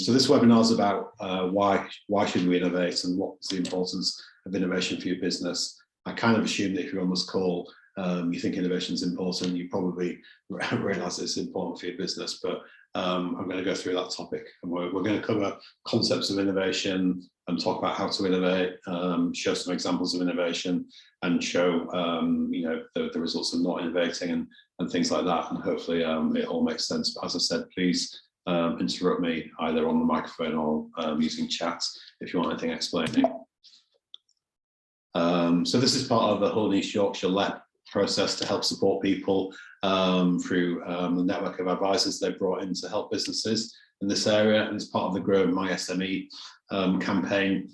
So this webinar is about why should we innovate and what is the importance of innovation for your business. I kind of assume that if you're on this call, you think innovation is important, you probably realize it's important for your business, but I'm going to go through that topic, and we're going to cover concepts of innovation and talk about how to innovate, show some examples of innovation, and show the results of not innovating and things like that, and hopefully it all makes sense. But as I said, please interrupt me either on the microphone or using chat if you want anything explaining. So this is part of the Hull and East Yorkshire LEP process to help support people through the network of advisors they've brought in to help businesses in this area, and it's part of the Grow My SME campaign.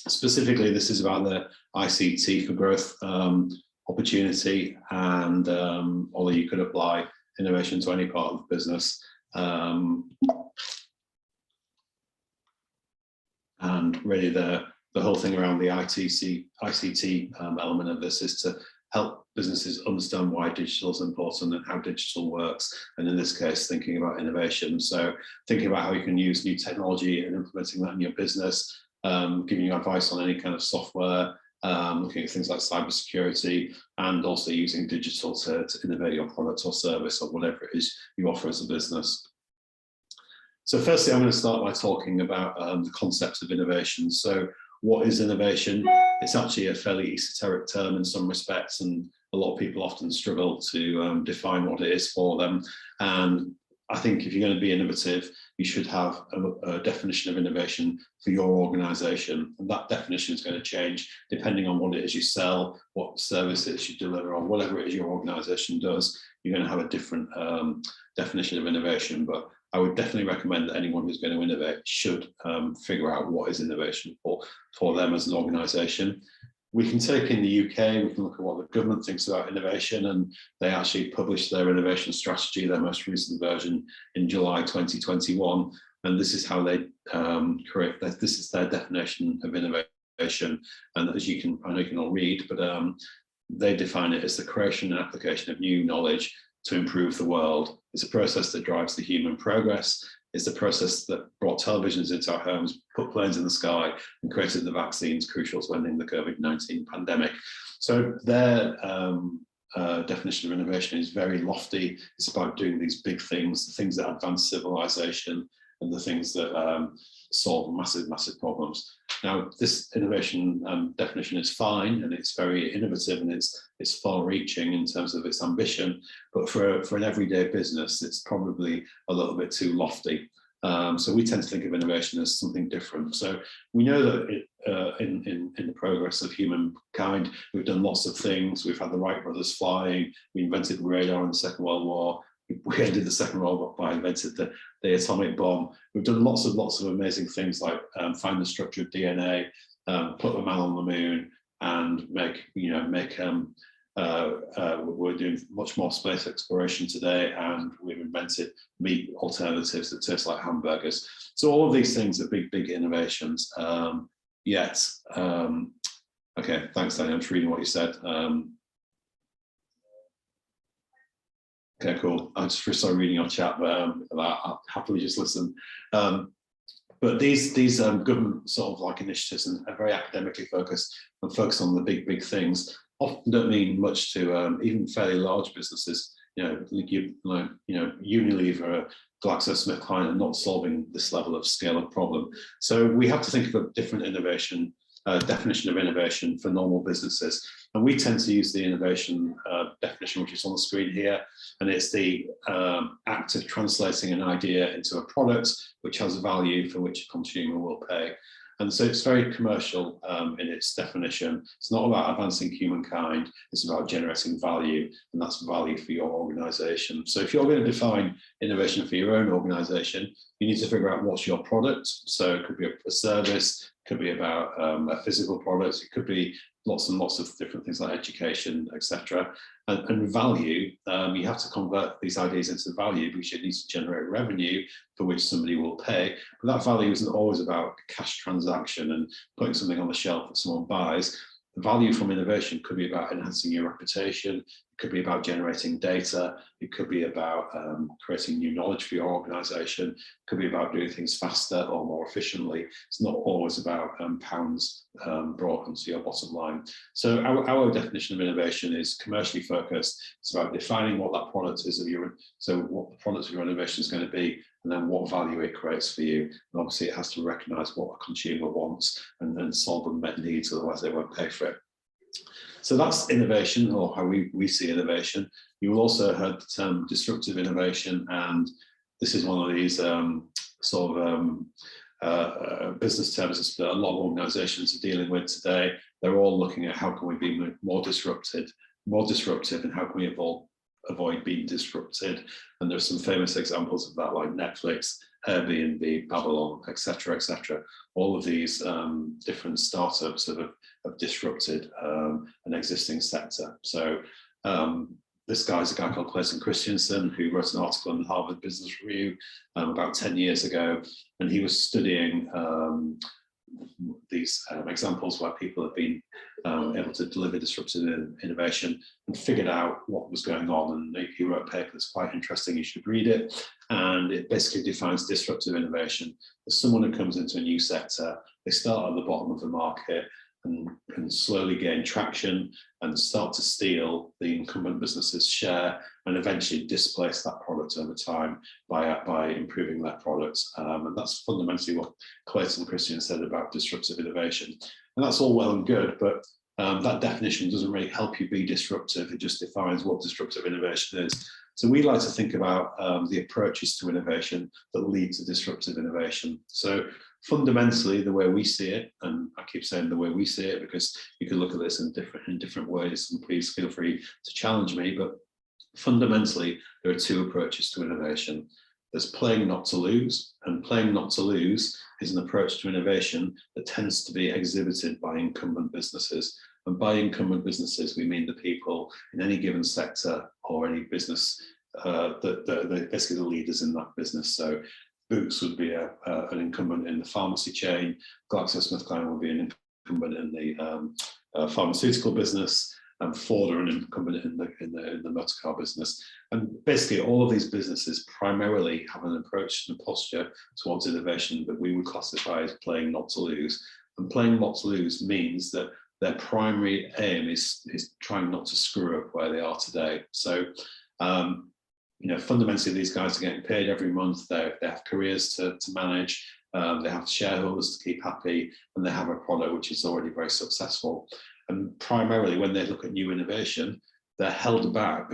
Specifically, this is about the ICT for growth opportunity, and although you could apply innovation to any part of the business. And really the whole thing around the ICT element of this is to help businesses understand why digital is important and how digital works, and in this case thinking about innovation. So thinking about how you can use new technology and implementing that in your business, giving you advice on any kind of software, looking at things like cybersecurity, and also using digital to innovate your product or service or whatever it is you offer as a business. So firstly, I'm going to start by talking about the concept of innovation. So what is innovation? It's actually a fairly esoteric term in some respects, and a lot of people often struggle to define what it is for them. And I think if you're going to be innovative, you should have a definition of innovation for your organization. And that definition is going to change depending on what it is you sell, what services you deliver, or whatever it is your organization does. You're going to have a different definition of innovation. But I would definitely recommend that anyone who's going to innovate should figure out what is innovation for them as an organization. We can take in the UK, we can look at what the government thinks about innovation, and they actually published their innovation strategy, their most recent version, in July 2021. And this is how they create, this is their definition of innovation. And as you can, I know you can all read, but they define it as the creation and application of new knowledge to improve the world. It's a process that drives the human progress. It's the process that brought televisions into our homes, put planes in the sky, and created the vaccines crucial to ending the COVID-19 pandemic. So their definition of innovation is very lofty. It's about doing these big things, the things that advance civilization, and the things that solve massive, massive problems. Now, this innovation definition is fine, and it's very innovative, and it's far-reaching in terms of its ambition. But for an everyday business, it's probably a little bit too lofty. So we tend to think of innovation as something different. So we know that in the progress of humankind, we've done lots of things. We've had the Wright Brothers flying. We invented radar in the Second World War. We ended the Second World War by inventing the atomic bomb. We've done lots of amazing things, like find the structure of DNA, put a man on the moon, and we're doing much more space exploration today, and we've invented meat alternatives that taste like hamburgers. So all of these things are big, big innovations. Okay, thanks, Danny. I'm just reading what you said. Okay, cool. I just started reading your chat, but I'll happily just listen. But these government sort of like initiatives are very academically focused and focused on the big, big things. Often don't mean much to even fairly large businesses. Unilever, GlaxoSmithKline are not solving this level of scale of problem. So we have to think of a different innovation definition of innovation for normal businesses. And we tend to use the innovation definition, which is on the screen here. And it's the act of translating an idea into a product which has value for which a consumer will pay. And so it's very commercial in its definition. It's not about advancing humankind, it's about generating value, and that's value for your organization. So if you're going to define innovation for your own organization, you need to figure out what's your product. So it could be a service, it could be about a physical product, it could be lots and lots of different things like education, etc. And value, you have to convert these ideas into value because it needs to generate revenue for which somebody will pay. But that value isn't always about a cash transaction and putting something on the shelf that someone buys. The value from innovation could be about enhancing your reputation. It could be about generating data. It could be about creating new knowledge for your organization. It could be about doing things faster or more efficiently. It's not always about pounds brought into your bottom line. So our definition of innovation is commercially focused. It's about defining what that product is of your, so what the product of your innovation is going to be, and then what value it creates for you. And obviously it has to recognize what a consumer wants and solve unmet needs, otherwise they won't pay for it. So that's innovation, or how we see innovation. You will also heard the term disruptive innovation, and this is one of these business terms that a lot of organizations are dealing with today. They're all looking at how can we be more disruptive, and how can we avoid being disrupted. And there's some famous examples of that, like Netflix, Airbnb, Babylon, etc., etc. All of these different startups have disrupted an existing sector. So this guy's a guy called Clayton Christensen, who wrote an article in the Harvard Business Review about 10 years ago, and he was studying these examples where people have been able to deliver disruptive innovation, and figured out what was going on. And he wrote a paper that's quite interesting, you should read it. And it basically defines disruptive innovation as someone who comes into a new sector, they start at the bottom of the market and slowly gain traction and start to steal the incumbent business's share, and eventually displace that product over time by improving that product. And that's fundamentally what Clayton Christian said about disruptive innovation. And that's all well and good, but that definition doesn't really help you be disruptive. It just defines what disruptive innovation is. So we like to think about the approaches to innovation that lead to disruptive innovation. So fundamentally, the way we see it, and I keep saying the way we see it because you can look at this in different ways, and please feel free to challenge me, but fundamentally, there are two approaches to innovation. There's playing not to lose, and playing not to lose is an approach to innovation that tends to be exhibited by incumbent businesses. And by incumbent businesses, we mean the people in any given sector or any business that basically the leaders in that business. So Boots would be an incumbent in the pharmacy chain. GlaxoSmithKline would be an incumbent in the pharmaceutical business. And Ford are an incumbent in the motor car business. And basically all of these businesses primarily have an approach and posture towards innovation that we would classify as playing not to lose. And playing not to lose means that their primary aim is trying not to screw up where they are today. So, fundamentally, these guys are getting paid every month. They have careers to manage. They have shareholders to keep happy, and they have a product which is already very successful. And primarily, when they look at new innovation, they're held back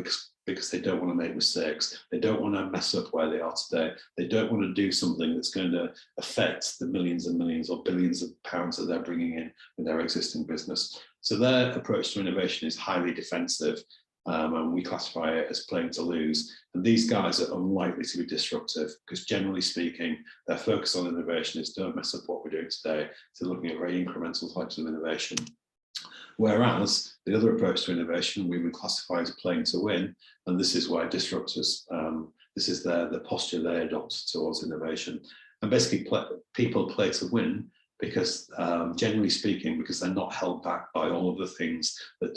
because they don't want to make mistakes. They don't want to mess up where they are today. They don't want to do something that's going to affect the millions and millions or billions of pounds that they're bringing in with their existing business. So their approach to innovation is highly defensive, and we classify it as playing to lose. And these guys are unlikely to be disruptive because, generally speaking, their focus on innovation is don't mess up what we're doing today. So looking at very incremental types of innovation. Whereas the other approach to innovation we would classify as playing to win, and this is why disruptors, this is the posture they adopt towards innovation. And basically people play to win because, generally speaking, because they're not held back by all of the things that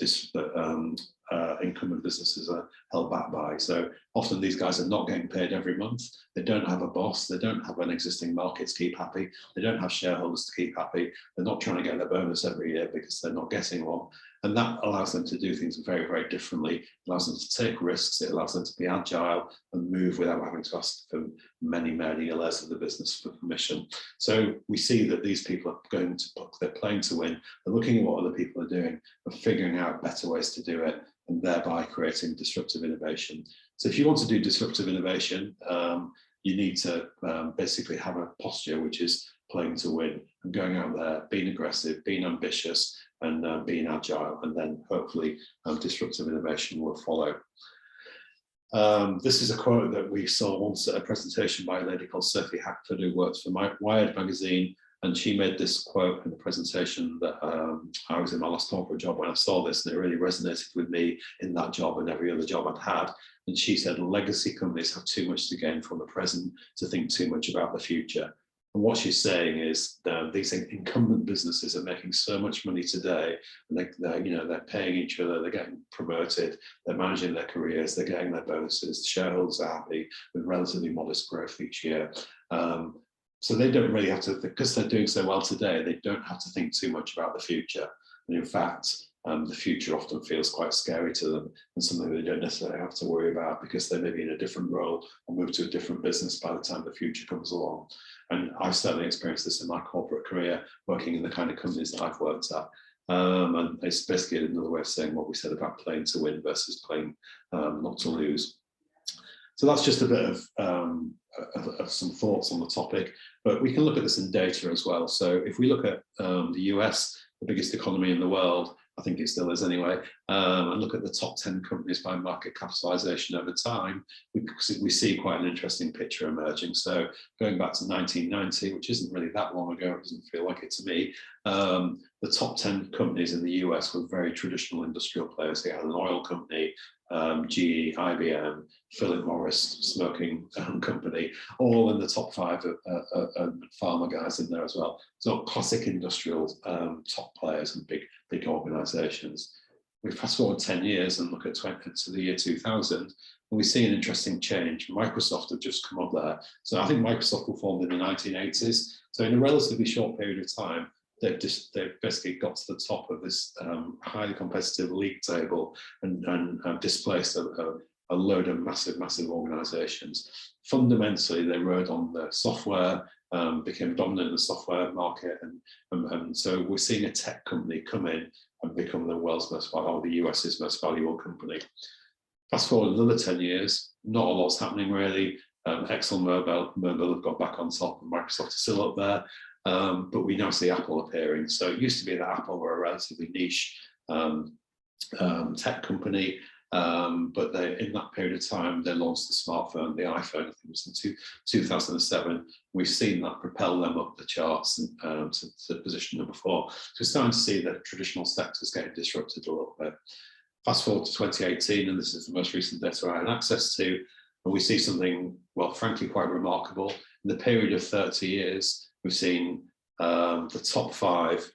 incumbent businesses are held back by. So often these guys are not getting paid every month. They don't have a boss. They don't have an existing market to keep happy. They don't have shareholders to keep happy. They're not trying to get their bonus every year because they're not getting one. And that allows them to do things very, very differently. It allows them to take risks. It allows them to be agile and move without having to ask for many layers of the business for permission. So we see that these people are they're playing to win. They're looking at what other people are doing and figuring out better ways to do it, and thereby creating disruptive innovation. So if you want to do disruptive innovation, you need to basically have a posture which is playing to win and going out there, being aggressive, being ambitious, and being agile, and then hopefully disruptive innovation will follow. This is a quote that we saw once at a presentation by a lady called Sophie Hackford, who works for Wired magazine, and she made this quote in the presentation that I was in my last corporate job when I saw this, and it really resonated with me in that job and every other job I'd had. And she said, legacy companies have too much to gain from the present to think too much about the future. And what she's saying is these incumbent businesses are making so much money today, and they're paying each other, they're getting promoted, they're managing their careers, they're getting their bonuses, the shareholders are happy with relatively modest growth each year. So they don't really have to, because they're doing so well today, they don't have to think too much about the future. And in fact, the future often feels quite scary to them and something they don't necessarily have to worry about because they may be in a different role or move to a different business by the time the future comes along. And I've certainly experienced this in my corporate career, working in the kind of companies that I've worked at. And it's basically another way of saying what we said about playing to win versus playing not to lose. So that's just a bit of some thoughts on the topic, but we can look at this in data as well. So if we look at the US, the biggest economy in the world, I think it still is anyway, and look at the top 10 companies by market capitalization over time, we see quite an interesting picture emerging. So going back to 1990, which isn't really that long ago, it doesn't feel like it to me, the top 10 companies in the US were very traditional industrial players. They had an oil company, GE, IBM, Philip Morris smoking company, all in the top 5 pharma guys in there as well. So classic industrial top players and big organizations. We fast forward 10 years and look at to the year 2000, and we see an interesting change. Microsoft have just come up there. So I think Microsoft were formed in the 1980s. So in a relatively short period of time, they've basically got to the top of this highly competitive league table and displaced a load of massive organizations. Fundamentally, they rode on the software, became dominant in the software market, and so we're seeing a tech company come in and become the world's most valuable, or the US's most valuable company. Fast forward another 10 years, not a lot's happening really. ExxonMobil have got back on top, and Microsoft is still up there. But we now see Apple appearing. So it used to be that Apple were a relatively niche tech company, but in that period of time, they launched the smartphone, the iPhone, I think it was in 2007. We've seen that propel them up the charts and to position number 4. So we're starting to see that traditional sectors getting disrupted a little bit. Fast forward to 2018, and this is the most recent data I had access to, and we see something, well, frankly, quite remarkable. In the period of 30 years, we've seen the top 5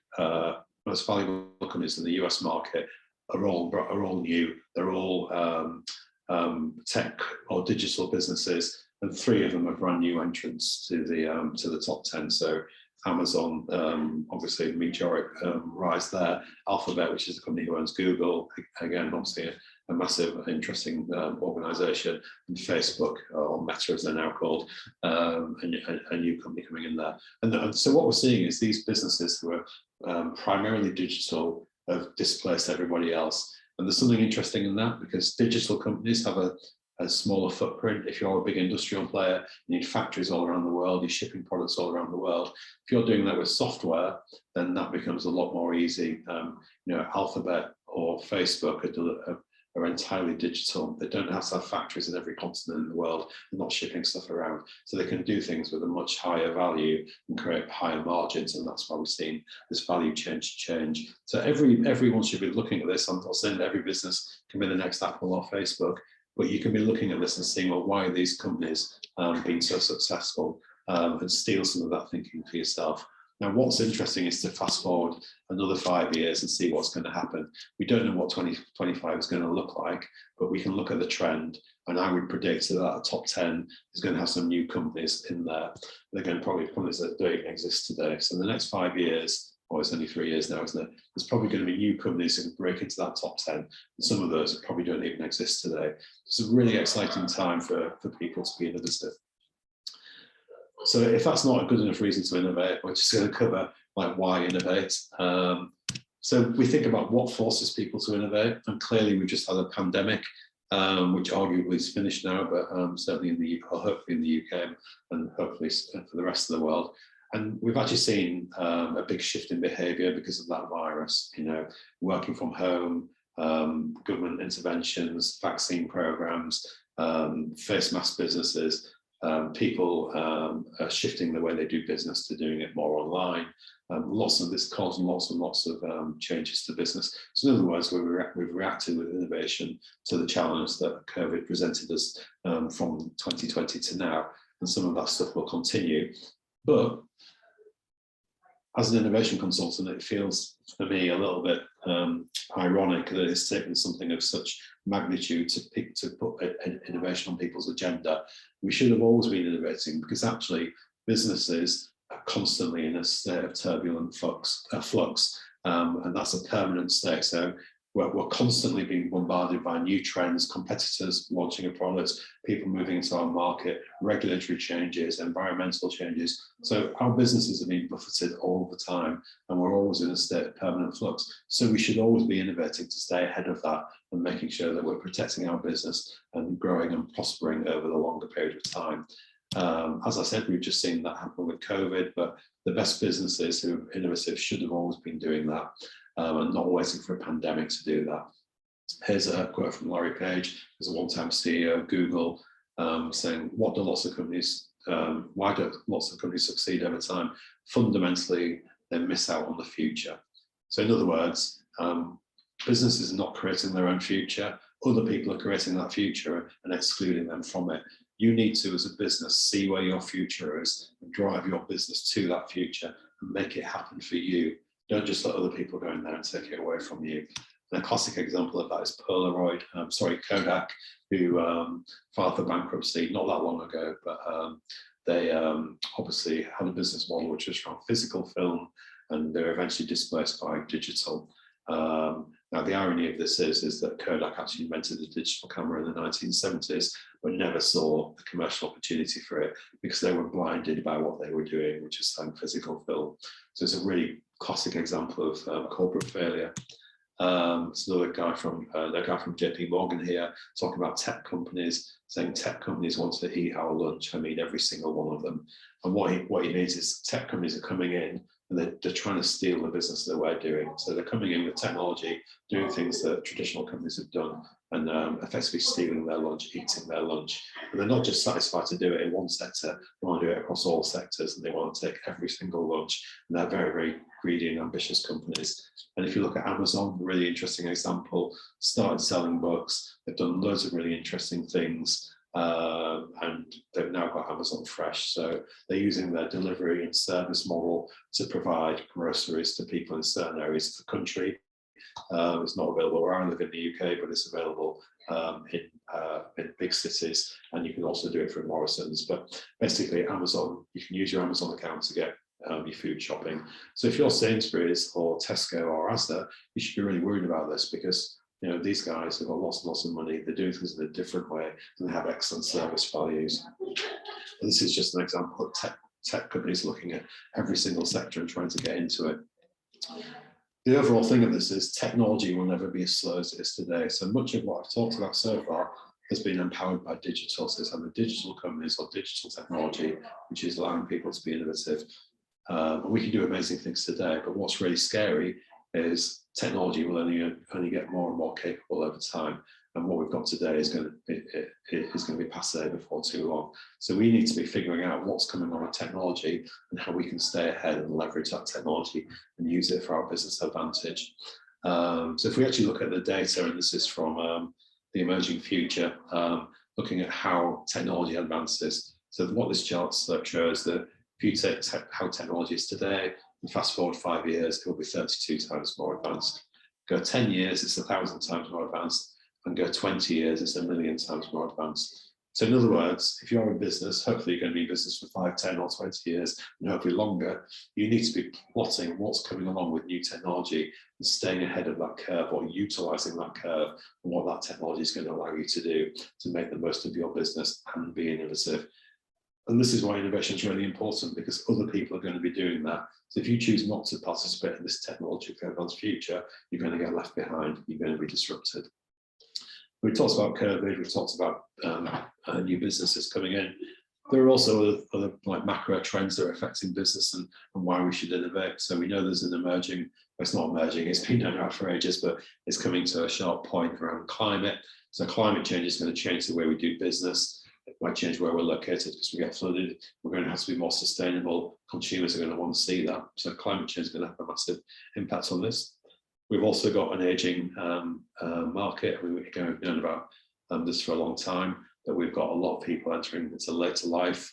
most valuable companies in the US market are all new. They're all tech or digital businesses, and 3 of them are brand new entrants to the top 10. So Amazon, obviously meteoric rise there. Alphabet, which is the company who owns Google, again, obviously a massive, interesting organization, and Facebook, or Meta as they're now called, a new company coming in there. And so what we're seeing is these businesses who are primarily digital have displaced everybody else. And there's something interesting in that, because digital companies have a smaller footprint. If you're a big industrial player, you need factories all around the world, you're shipping products all around the world. If you're doing that with software, then that becomes a lot more easy. Alphabet or Facebook are entirely digital. They don't have to have factories in every continent in the world. They're not shipping stuff around. So they can do things with a much higher value and create higher margins. And that's why we're seeing this value change. So everyone should be looking at this. I'm not saying that every business can be the next Apple or Facebook, but you can be looking at this and seeing, well, why are these companies being so successful, and steal some of that thinking for yourself. Now, what's interesting is to fast forward another 5 years and see what's going to happen. We don't know what 2025 is going to look like, but we can look at the trend, and I would predict that the top 10 is going to have some new companies in there. They're going to probably companies that don't even exist today. So in the next 5 years, or it's only 3 years now, isn't it? There's probably going to be new companies that can break into that top 10. And some of those probably don't even exist today. It's a really exciting time for people to be innovative. So if that's not a good enough reason to innovate, we're just going to cover like why innovate. So we think about what forces people to innovate, and clearly we've just had a pandemic, which arguably is finished now, but certainly in the UK, or hopefully in the UK, and hopefully for the rest of the world. And we've actually seen a big shift in behaviour because of that virus. Working from home, government interventions, vaccine programmes, face mask businesses. People are shifting the way they do business to doing it more online. Lots of this caused lots and lots of changes to business. So in other words, we've reacted with innovation to the challenge that COVID presented us from 2020 to now, and some of that stuff will continue. But as an innovation consultant, it feels for me a little bit ironic that it's taken something of such magnitude to put innovation on people's agenda. We should have always been innovating, because actually businesses are constantly in a state of turbulent flux, and that's a permanent state. So we're constantly being bombarded by new trends, competitors launching a product, people moving into our market, regulatory changes, environmental changes. So our businesses are being buffeted all the time, and we're always in a state of permanent flux. So we should always be innovating to stay ahead of that and making sure that we're protecting our business and growing and prospering over the longer period of time. As I said, we've just seen that happen with COVID, but the best businesses who are innovative should have always been doing that. And not waiting for a pandemic to do that. Here's a quote from Larry Page, who's a one-time CEO of Google, saying, why do lots of companies succeed over time? Fundamentally, they miss out on the future. So in other words, businesses are not creating their own future. Other people are creating that future and excluding them from it. You need to, as a business, see where your future is and drive your business to that future and make it happen for you. Don't just let other people go in there and take it away from you. And a classic example of that is Kodak, who filed for bankruptcy not that long ago, but they obviously had a business model which was from physical film, and they were eventually displaced by digital. Now, the irony of this is that Kodak actually invented the digital camera in the 1970s, but never saw a commercial opportunity for it because they were blinded by what they were doing, which is selling physical film. So it's a really classic example of corporate failure. It's another guy from JP Morgan here talking about tech companies, saying tech companies want to eat our lunch. I mean, every single one of them. And what he means is tech companies are coming in and they're trying to steal the business that we're doing. So they're coming in with technology, doing things that traditional companies have done, and effectively stealing their lunch, eating their lunch. And they're not just satisfied to do it in one sector, they want to do it across all sectors, and they want to take every single lunch. And they're very, very greedy and ambitious companies. And if you look at Amazon, a really interesting example, started selling books, they've done loads of really interesting things, and they've now got Amazon Fresh. So they're using their delivery and service model to provide groceries to people in certain areas of the country. It's not available where I live in the UK, but it's available in big cities, and you can also do it through Morrison's. But basically, Amazon, you can use your Amazon account to get your food shopping. So if you're Sainsbury's or Tesco or Asda, you should be really worried about this, because these guys have got lots and lots of money. They're doing things in a different way, and they have excellent service values. And this is just an example of tech companies looking at every single sector and trying to get into it. The overall thing of this is technology will never be as slow as it is today. So much of what I've talked about so far has been empowered by digital. So it's either digital companies or digital technology, which is allowing people to be innovative. And we can do amazing things today, but what's really scary is technology will only get more and more capable over time. And what we've got today is going to be passé before too long. So we need to be figuring out what's coming on with technology and how we can stay ahead and leverage that technology and use it for our business advantage. So if we actually look at the data, and this is from the Emerging Future, looking at how technology advances. So what this chart shows that if you take how technology is today, and fast forward 5 years, it will be 32 times more advanced. Go 10 years, it's 1,000 times more advanced. And go 20 years, it's 1,000,000 times more advanced. So in other words, if you're in business, hopefully you're going to be in business for 5, 10 or 20 years, and hopefully longer, you need to be plotting what's coming along with new technology and staying ahead of that curve, or utilizing that curve and what that technology is going to allow you to do to make the most of your business and be innovative. And this is why innovation is really important, because other people are going to be doing that. So if you choose not to participate in this technologically advanced future, you're going to get left behind, you're going to be disrupted. We talked about COVID, we've talked about new businesses coming in. There are also other like macro trends that are affecting business and why we should innovate. So we know there's an emerging, it's not emerging, it's been known about for ages, but it's coming to a sharp point around climate. So climate change is going to change the way we do business. It might change where we're located because we get flooded. We're going to have to be more sustainable. Consumers are going to want to see that. So climate change is going to have a massive impact on this. We've also got an aging market. I mean, we've known about this for a long time, that we've got a lot of people entering into later life,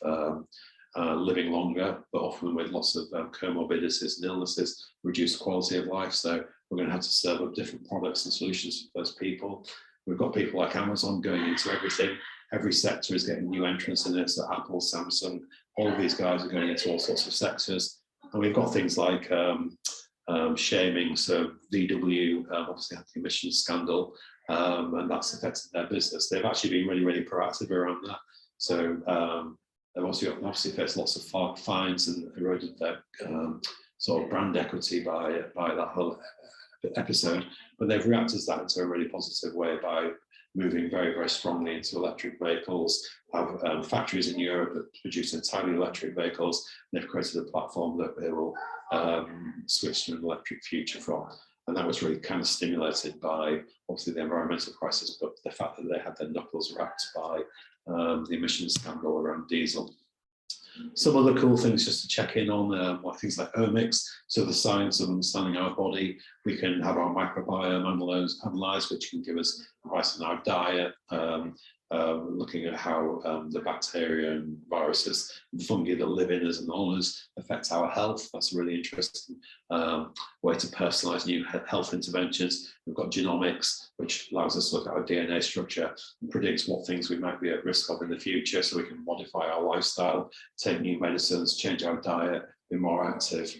living longer, but often with lots of comorbidities and illnesses, reduced quality of life. So we're going to have to serve up different products and solutions for those people. We've got people like Amazon going into everything. Every sector is getting new entrants in it. So Apple, Samsung, all of these guys are going into all sorts of sectors. And we've got things like shaming. So VW obviously had the emissions scandal, and that's affected their business. They've actually been really, really proactive around that. So they've obviously faced lots of fines and eroded their sort of brand equity by that whole episode. But they've reacted to that into a really positive way by moving very, very strongly into electric vehicles, have factories in Europe that produce entirely electric vehicles. They've created a platform that they will switch to an electric future from. And that was really kind of stimulated by obviously the environmental crisis, but the fact that they had their knuckles wrapped by the emissions scandal around diesel. Some other cool things just to check in on, things like omics, so the science of understanding our body. We can have our microbiome analysed, which can give us advice on our diet, looking at how the bacteria and viruses and fungi that live in us and on us affect our health. That's a really interesting way to personalise new health interventions. We've got genomics, which allows us to look at our DNA structure and predicts what things we might be at risk of in the future, so we can modify our lifestyle, take new medicines, change our diet, be more active,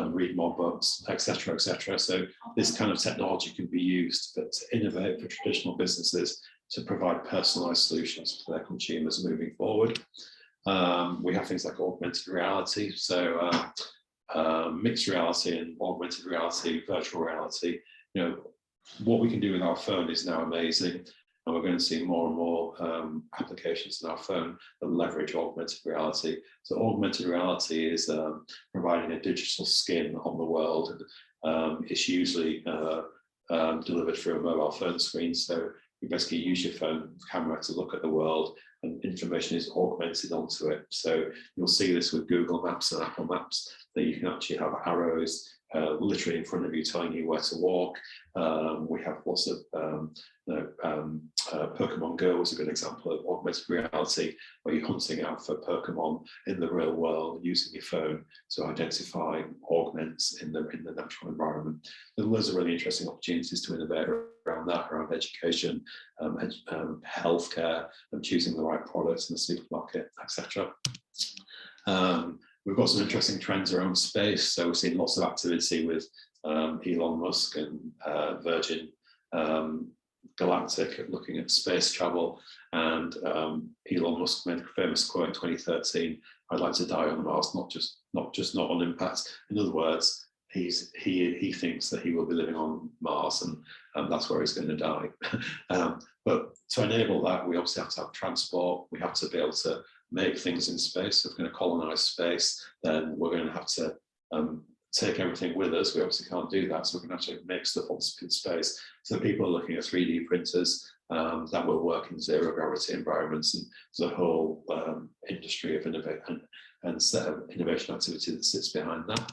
read more books, etc., etc. So this kind of technology can be used to innovate for traditional businesses to provide personalised solutions to their consumers moving forward. We have things like augmented reality, so mixed reality and augmented reality, virtual reality. You know, what we can do with our phone is now amazing, and we're going to see more and more applications in our phone that leverage augmented reality. So augmented reality is providing a digital skin on the world, and it's usually delivered through a mobile phone screen. So you basically use your phone camera to look at the world, and information is augmented onto it. So you'll see this with Google Maps and Apple Maps, that you can actually have arrows literally in front of you telling you where to walk. We have lots of Pokemon Go is a good example of augmented reality, where you're hunting out for Pokemon in the real world using your phone to identify augments in the natural environment. There are loads of really interesting opportunities to innovate around that, around education, healthcare, and choosing the right products in the supermarket, etc. We've got some interesting trends around space. So we've seen lots of activity with Elon Musk and Virgin Galactic looking at space travel. And Elon Musk made a famous quote in 2013: "I'd like to die on Mars, not just on impact." In other words, he thinks that he will be living on Mars, and that's where he's going to die. But to enable that, we obviously have to have transport. We have to be able to make things in space. If we're going to colonize space, then we're going to have to take everything with us. We obviously can't do that, so we can actually make stuff in space. So people are looking at 3D printers that will work in zero gravity environments, and there's a whole industry of innovation and set of innovation activity that sits behind that.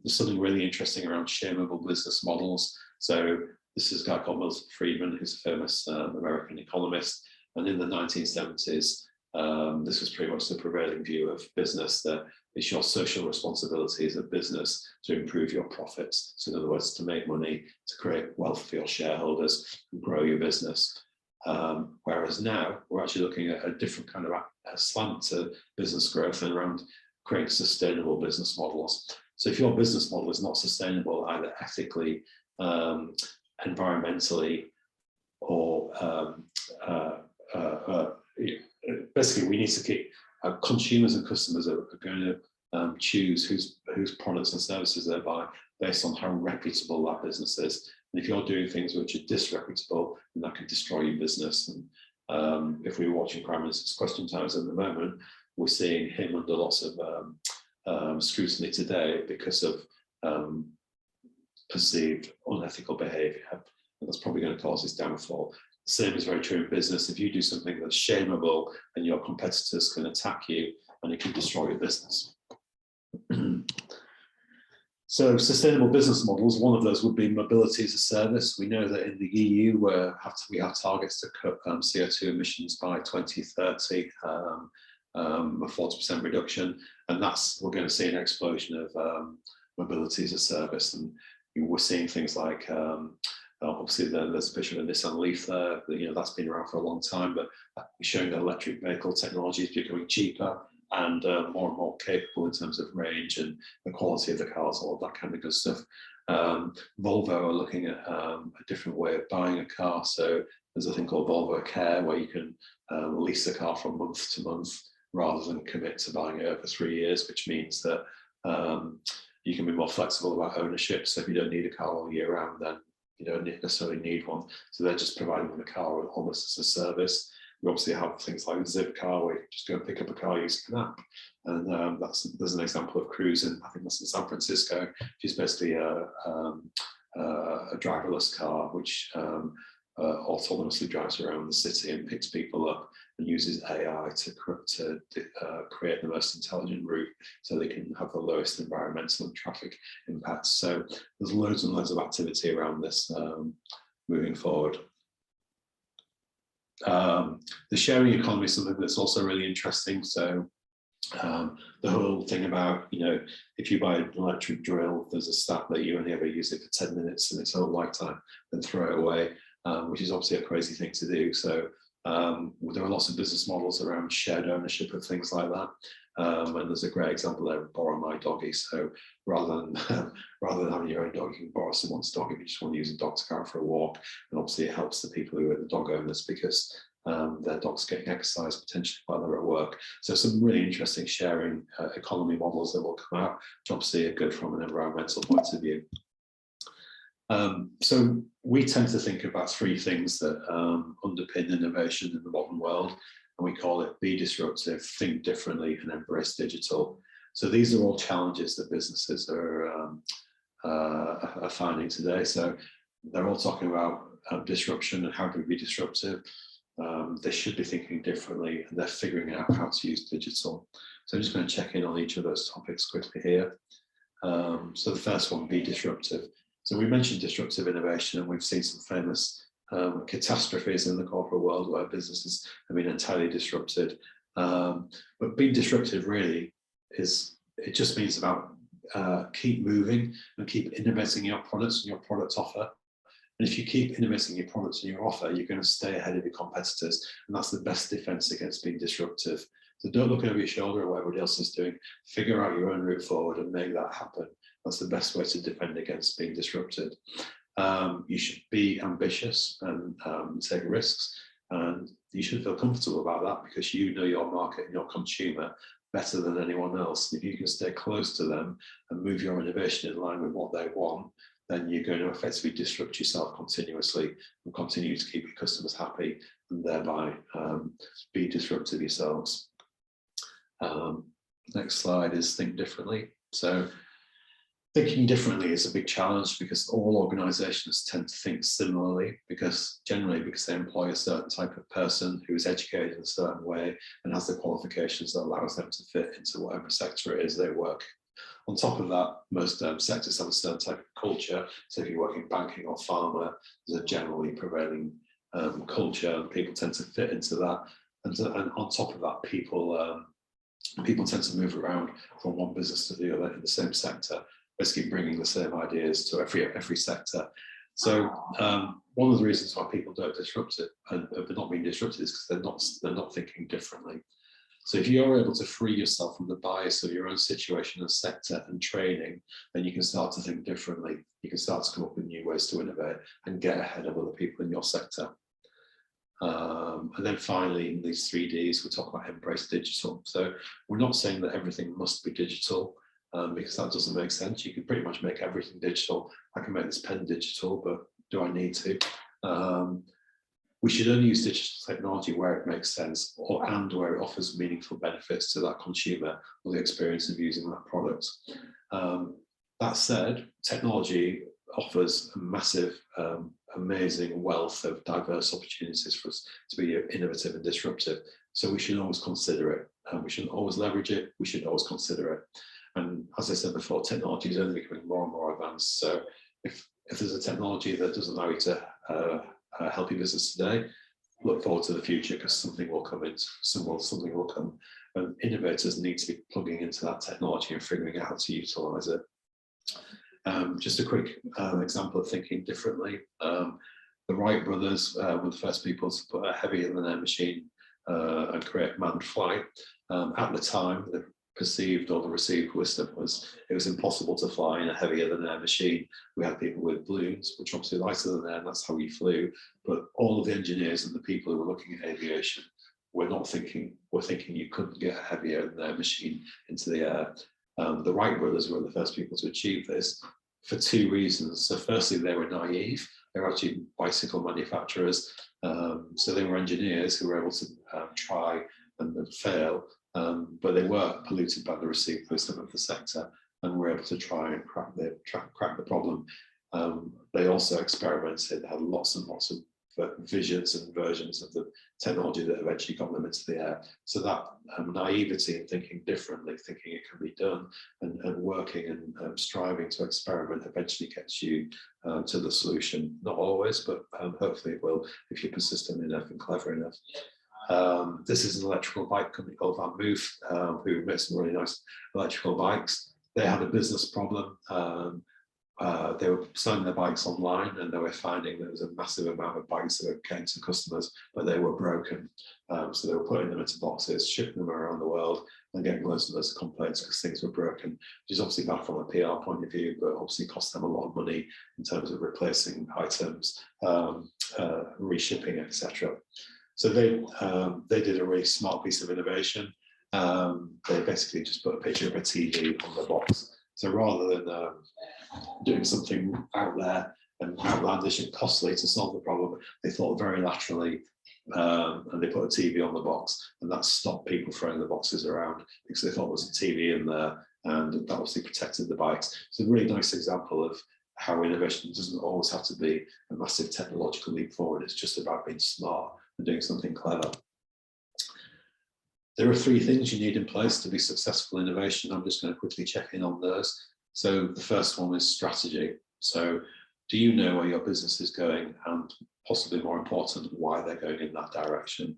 There's something really interesting around shameable business models. So this is a guy called Milton Friedman, who's a famous American economist, and in the 1970s, this was pretty much the prevailing view of business, that it's your social responsibility as a business to improve your profits. So in other words, to make money, to create wealth for your shareholders and grow your business. Whereas now we're actually looking at a different kind of a slant to business growth and around creating sustainable business models. So if your business model is not sustainable, either ethically, environmentally, or basically we need to keep consumers and customers are going to choose whose products and services they buy based on how reputable that business is. And if you're doing things which are disreputable, then that can destroy your business. And if we're watching Prime Minister's Question Times at the moment, we're seeing him under lots of scrutiny today because of perceived unethical behaviour. And that's probably going to cause his downfall. The same is very true in business. If you do something that's shameable, and your competitors can attack you, and it can destroy your business. So sustainable business models, one of those would be mobility as a service. We know that in the EU we have targets to cut CO2 emissions by 2030. a 40% reduction, and we're going to see an explosion of mobility as a service. And we're seeing things like obviously there's a picture of a Nissan Leaf there, that's been around for a long time, but showing that electric vehicle technology is becoming cheaper and more and more capable in terms of range and the quality of the cars, all of that kind of good stuff. Volvo are looking at a different way of buying a car. So there's a thing called Volvo Care, where you can lease a car from month to month rather than commit to buying it over 3 years, which means that you can be more flexible about ownership. So if you don't need a car all year round, then you don't necessarily need one. So they're just providing the car almost as a service. We obviously have things like Zipcar, where you just go and pick up a car using an app. And there's an example of Cruise I think that's in San Francisco, which is basically a driverless car, which autonomously drives around the city and picks people up and uses AI to create the most intelligent route so they can have the lowest environmental and traffic impacts. So there's loads and loads of activity around this moving forward. The sharing economy is something that's also really interesting. So the whole thing about, if you buy an electric drill, there's a stat that you only ever use it for 10 minutes in its whole lifetime, then throw it away, which is obviously a crazy thing to do. So there are lots of business models around shared ownership of things like that. And there's a great example there of Borrow My Doggy. So rather than having your own dog, you can borrow someone's dog if you just want to use a dog's car for a walk. And obviously it helps the people who are the dog owners because their dog's getting exercise potentially while they're at work. So some really interesting sharing economy models that will come out, which obviously are good from an environmental point of view. So we tend to think about 3 things that underpin innovation in the modern world, and we call it be disruptive, think differently, and embrace digital. So these are all challenges that businesses are finding today. So they're all talking about disruption and how do we be disruptive. They should be thinking differently, and they're figuring out how to use digital. So I'm just going to check in on each of those topics quickly here. So the first one, be disruptive. So we mentioned disruptive innovation, and we've seen some famous catastrophes in the corporate world where businesses have been entirely disrupted. But being disruptive really it just means about keep moving and keep innovating your products and your product offer. And if you keep innovating your products and your offer, you're going to stay ahead of your competitors. And that's the best defense against being disruptive. So don't look over your shoulder at what everybody else is doing. Figure out your own route forward and make that happen. That's the best way to defend against being disrupted. You should be ambitious and take risks. And you should feel comfortable about that because you know your market and your consumer better than anyone else. If you can stay close to them and move your innovation in line with what they want, then you're going to effectively disrupt yourself continuously and continue to keep your customers happy and thereby be disruptive yourselves. Next slide is think differently. So thinking differently is a big challenge because all organizations tend to think similarly because they employ a certain type of person who is educated in a certain way and has the qualifications that allows them to fit into whatever sector it is they work. On top of that, most sectors have a certain type of culture. So if you work in banking or pharma, there's a generally prevailing culture and people tend to fit into that. And on top of that, people tend to move around from one business to the other in the same sector, basically bringing the same ideas to every sector. So one of the reasons why people don't disrupt it and they're not being disrupted is because they're not thinking differently. So if you're able to free yourself from the bias of your own situation and sector and training, then you can start to think differently. You can start to come up with new ways to innovate and get ahead of other people in your sector. And then finally, in these 3 Ds, we talk about embrace digital. So we're not saying that everything must be digital because that doesn't make sense. You can pretty much make everything digital. I can make this pen digital, but do I need to? We should only use digital technology where it makes sense and where it offers meaningful benefits to that consumer or the experience of using that product. That said, technology offers a massive, amazing wealth of diverse opportunities for us to be innovative and disruptive. So we should always consider it. We shouldn't always leverage it. We should always consider it. And as I said before, technology is only becoming more and more advanced. So if there's a technology that doesn't allow you to help your business today, look forward to the future because something will come in, something will come. And innovators need to be plugging into that technology and figuring out how to utilize it. Just a quick example of thinking differently. The Wright Brothers were the first people to put a heavier than air machine and create manned flight. At the time, the perceived or the received wisdom was it was impossible to fly in a heavier than air machine. We had people with balloons, which are obviously lighter than air, and that's how we flew. But all of the engineers and the people who were looking at aviation were thinking you couldn't get a heavier than air machine into the air. The Wright Brothers were the first people to achieve this for two reasons. So firstly, they were naive. They were actually bicycle manufacturers. So they were engineers who were able to try and fail, but they were polluted by the received wisdom of the sector and were able to try and crack the problem. They also experimented, had lots and lots of visions and versions of the technology that eventually got them into the air. So that naivety and thinking differently, thinking it can be done, and working and striving to experiment eventually gets you to the solution. Not always, but hopefully it will if you're persistent enough and clever enough. This is an electrical bike company called Van Moof, who makes some really nice electrical bikes. They had a business problem. They were selling their bikes online, and they were finding there was a massive amount of bikes that came to customers, but they were broken. So they were putting them into boxes, shipping them around the world, and getting loads and loads of complaints because things were broken, which is obviously bad from a PR point of view, but obviously cost them a lot of money in terms of replacing items, reshipping, etc. So they did a really smart piece of innovation. They basically just put a picture of a TV on the box. So rather than doing something out there and outlandish and costly to solve the problem, they thought very laterally, and they put a TV on the box, and that stopped people throwing the boxes around because they thought there was a TV in there, and that obviously protected the bikes. It's a really nice example of how innovation doesn't always have to be a massive technological leap forward. It's just about being smart and doing something clever. There are three things you need in place to be successful innovation. I'm just going to quickly check in on those. So the first one is strategy. So do you know where your business is going, and possibly more important, why they're going in that direction?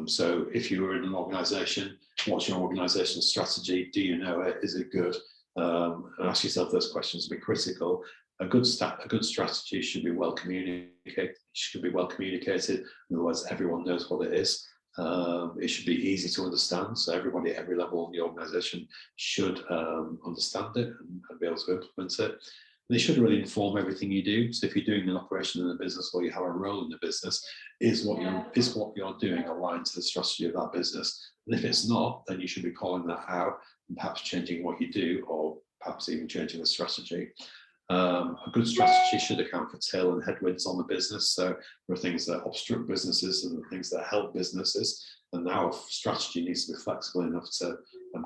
So if you were in an organization, what's your organization's strategy? Do you know it? Is it good? And ask yourself those questions. Be critical. A good strategy should be well communicated. In other words, everyone knows what it is. It should be easy to understand, so everybody at every level in the organisation should understand it and be able to implement it. They should really inform everything you do. So if you're doing an operation in a business or you have a role in the business, is what you're doing aligned to the strategy of that business? And if it's not, then you should be calling that out and perhaps changing what you do, or perhaps even changing the strategy. A good strategy should account for tail and headwinds on the business. So there are things that obstruct businesses and things that help businesses. And our strategy needs to be flexible enough to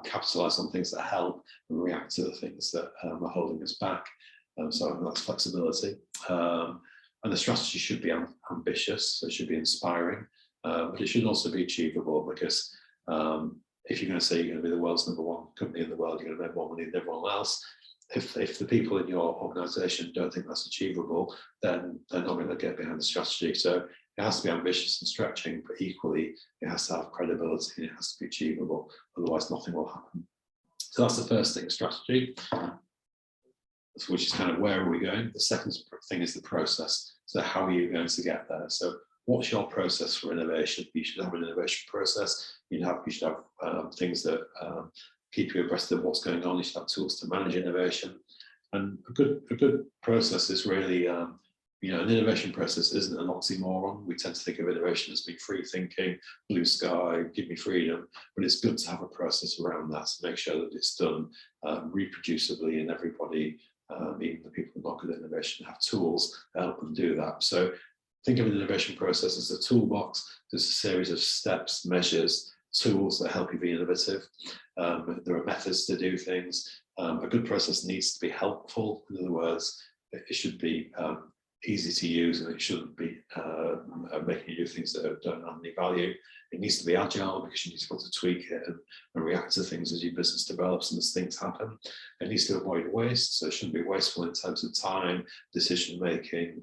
capitalize on things that help and react to the things that are holding us back. So that's flexibility. And the strategy should be ambitious, so it should be inspiring, but it should also be achievable, because if you're going to say you're going to be the world's #1 company in the world, you're going to make more money than everyone else. If the people in your organization don't think that's achievable, then they're not going to get behind the strategy. So it has to be ambitious and stretching, but equally it has to have credibility and it has to be achievable. Otherwise, nothing will happen. So that's the first thing, strategy, which is kind of where are we going. The second thing is the process. So how are you going to get there? So what's your process for innovation? You should have an innovation process. You should have things that keep you abreast of what's going on. You should have tools to manage innovation. And a good process is really, an innovation process isn't an oxymoron. We tend to think of innovation as being free thinking, blue sky, give me freedom, but it's good to have a process around that to make sure that it's done reproducibly, and everybody, even the people who are not good at innovation, have tools to help them do that. So think of an innovation process as a toolbox. There's a series of steps, measures, tools that help you be innovative. There are methods to do things. A good process needs to be helpful. In other words, it should be easy to use, and it shouldn't be making you do things that don't have any value. It needs to be agile, because you need to be able to tweak it and react to things as your business develops and as things happen. It needs to avoid waste, so it shouldn't be wasteful in terms of time, decision making,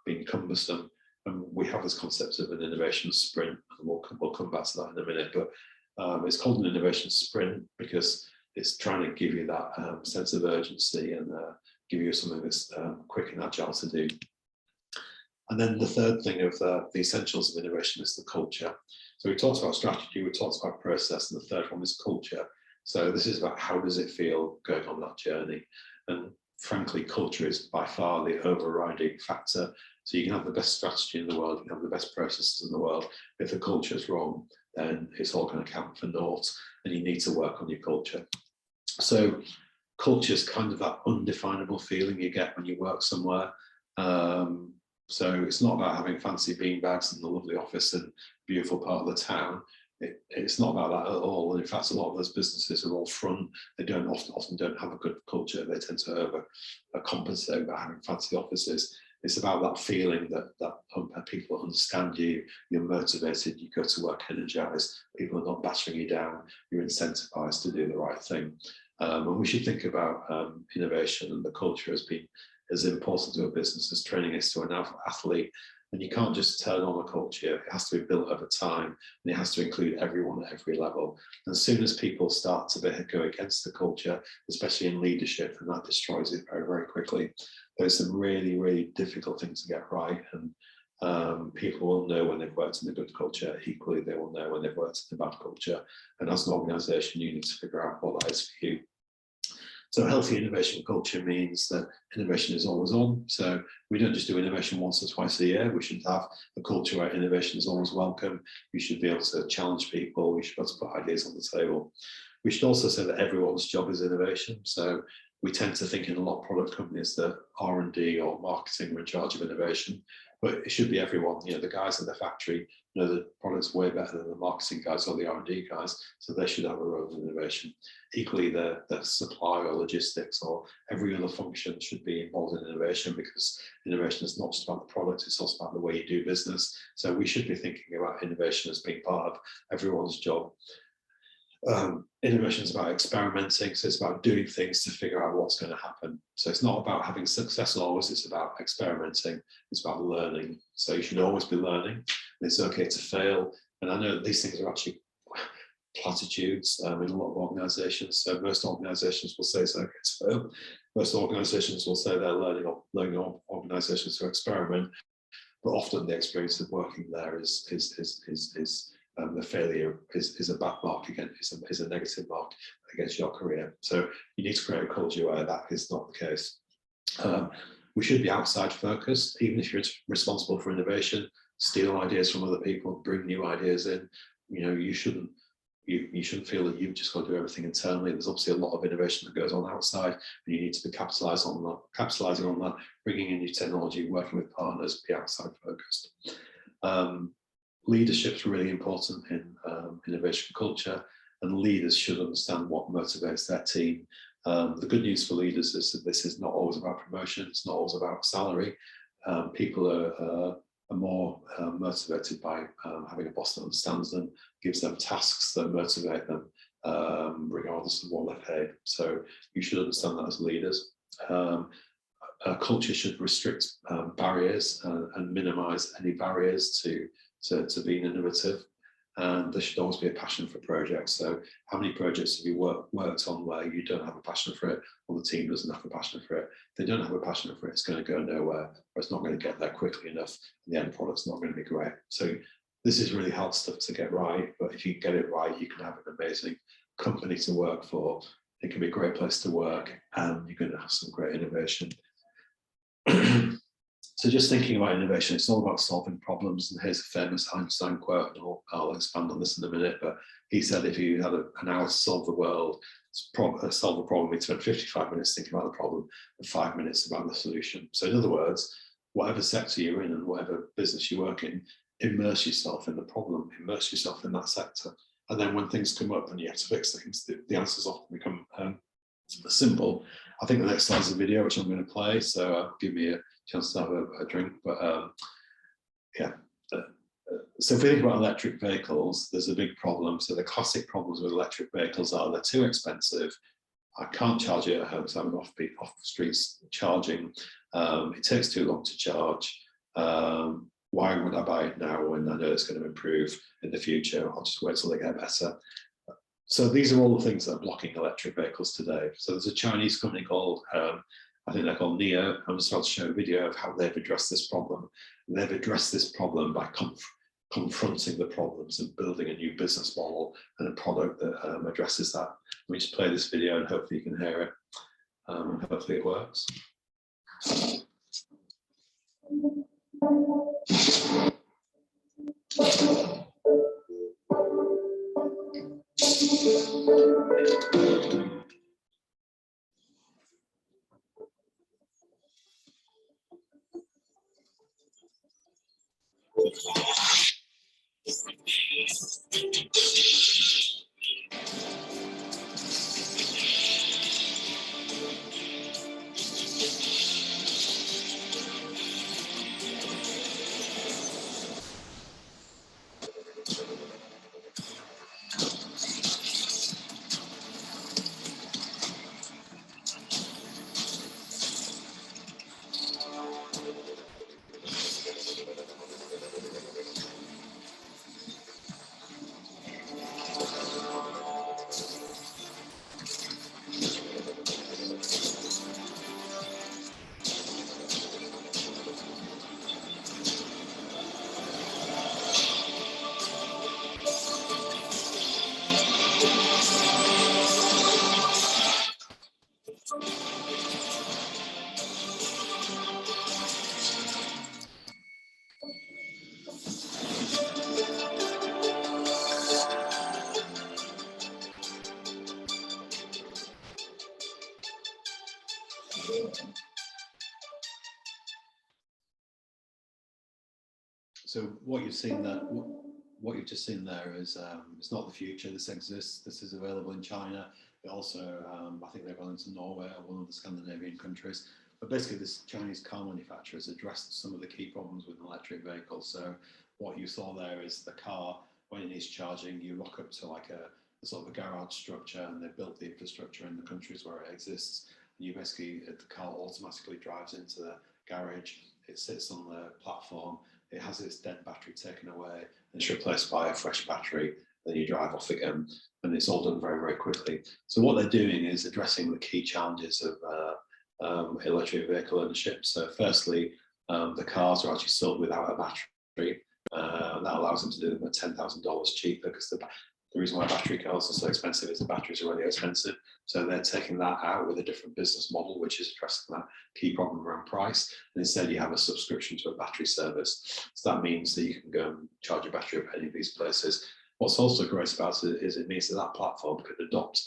being cumbersome. and we have this concept of an innovation sprint, and we'll come back to that in a minute, but it's called an innovation sprint because it's trying to give you that sense of urgency and give you something that's quick and agile to do. And then the third thing of the essentials of innovation is the culture. So we talked about strategy, we talked about process, and the third one is culture. So this is about how does it feel going on that journey. And frankly, culture is by far the overriding factor. So you can have the best strategy in the world, you can have the best processes in the world. If the culture is wrong, then it's all going to count for naught, and you need to work on your culture. So culture is kind of that undefinable feeling you get when you work somewhere. So it's not about having fancy beanbags in the lovely office and beautiful part of the town. It's not about that at all. And in fact, a lot of those businesses are all front. They don't often don't have a good culture. They tend to compensate by having fancy offices. It's about that feeling that people understand you, you're motivated, you go to work energized, people are not battering you down, you're incentivized to do the right thing. And we should think about innovation and the culture as being as important to a business as training is to an athlete. And you can't just turn on a culture, it has to be built over time, and it has to include everyone at every level. And as soon as people start to go against the culture, especially in leadership, and that destroys it very, very quickly. There's some really, really difficult things to get right, and people will know when they've worked in a good culture. Equally, they will know when they've worked in a bad culture. And as an organisation, you need to figure out what that is for you. So a healthy innovation culture means that innovation is always on. So we don't just do innovation once or twice a year. We should have a culture where innovation is always welcome. We should be able to challenge people. We should be able to put ideas on the table. We should also say that everyone's job is innovation. So we tend to think in a lot of product companies that R&D or marketing are in charge of innovation, but it should be everyone. You know, the guys in the factory know the product's way better than the marketing guys or the R&D guys, so they should have a role in innovation. Equally, the supply or logistics or every other function should be involved in innovation, because innovation is not just about the product, it's also about the way you do business. So we should be thinking about innovation as being part of everyone's job. Innovation is about experimenting, so it's about doing things to figure out what's going to happen. So it's not about having success always, it's about experimenting, it's about learning. So you should always be learning, and it's okay to fail. And I know that these things are actually platitudes in a lot of organisations. So most organisations will say it's okay to fail. Most organisations will say they're learning organisations to experiment, but often the experience of working there is the failure is a bad mark again, is a negative mark against your career. So you need to create a culture where that is not the case. We should be outside focused, even if you're responsible for innovation, steal ideas from other people, bring new ideas in. You know, you shouldn't feel that you've just got to do everything internally. There's obviously a lot of innovation that goes on outside, and you need to be capitalizing on that, bringing in new technology, working with partners, be outside focused. Leadership is really important in innovation culture, and leaders should understand what motivates their team. The good news for leaders is that this is not always about promotion, it's not always about salary. People are more motivated by having a boss that understands them, gives them tasks that motivate them, regardless of what they're paid. So you should understand that as leaders. A culture should restrict barriers and minimize any barriers to being innovative, and there should always be a passion for projects. So how many projects have you worked on where you don't have a passion for it, or the team doesn't have a passion for it? If they don't have a passion for it, it's going to go nowhere, or it's not going to get there quickly enough, and the end product's not going to be great. So this is really hard stuff to get right, but if you get it right, you can have an amazing company to work for. It can be a great place to work, and you're going to have some great innovation. So just thinking about innovation, it's all about solving problems. And here's a famous Einstein quote, and I'll expand on this in a minute, but he said if you had an hour to solve the world, solve a problem, you'd spend 55 minutes thinking about the problem and 5 minutes about the solution. So in other words, whatever sector you're in and whatever business you work in, immerse yourself in the problem, immerse yourself in that sector. And then when things come up and you have to fix things, the answers often become simple. I think the next slide is a video which I'm going to play, so give me a chance to have a drink. But so if we think about electric vehicles, there's a big problem. So the classic problems with electric vehicles are they're too expensive. I can't charge it at home, so I'm off streets charging. It takes too long to charge. why would I buy it now when I know it's going to improve in the future? I'll just wait till they get better. So these are all the things that are blocking electric vehicles today. So there's a Chinese company called, I think they're called NIO. I'm just about to show a video of how they've addressed this problem. And they've addressed this problem by confronting the problems and building a new business model and a product that addresses that. Let me just play this video and hopefully you can hear it. And hopefully it works. So what you've seen there, what you've just seen there is it's not the future. This exists. This is available in China. It also, I think they've gone into Norway or one of the Scandinavian countries. But basically, this Chinese car manufacturer has addressed some of the key problems with electric vehicles. So what you saw there is the car, when it needs charging, you rock up to like a sort of a garage structure, and they've built the infrastructure in the countries where it exists. And you basically, the car automatically drives into the garage. It sits on the platform. It has its dead battery taken away and it's replaced by a fresh battery. Then you drive off again, and it's all done very, very quickly. So what they're doing is addressing the key challenges of electric vehicle ownership. So firstly, the cars are actually sold without a battery. That allows them to do them at $10,000 cheaper, because the reason why battery cars are so expensive is the batteries are really expensive. So they're taking that out with a different business model, which is addressing that key problem around price. And instead you have a subscription to a battery service. So that means that you can go and charge a battery at any of these places. What's also great about it is it means that that platform could adopt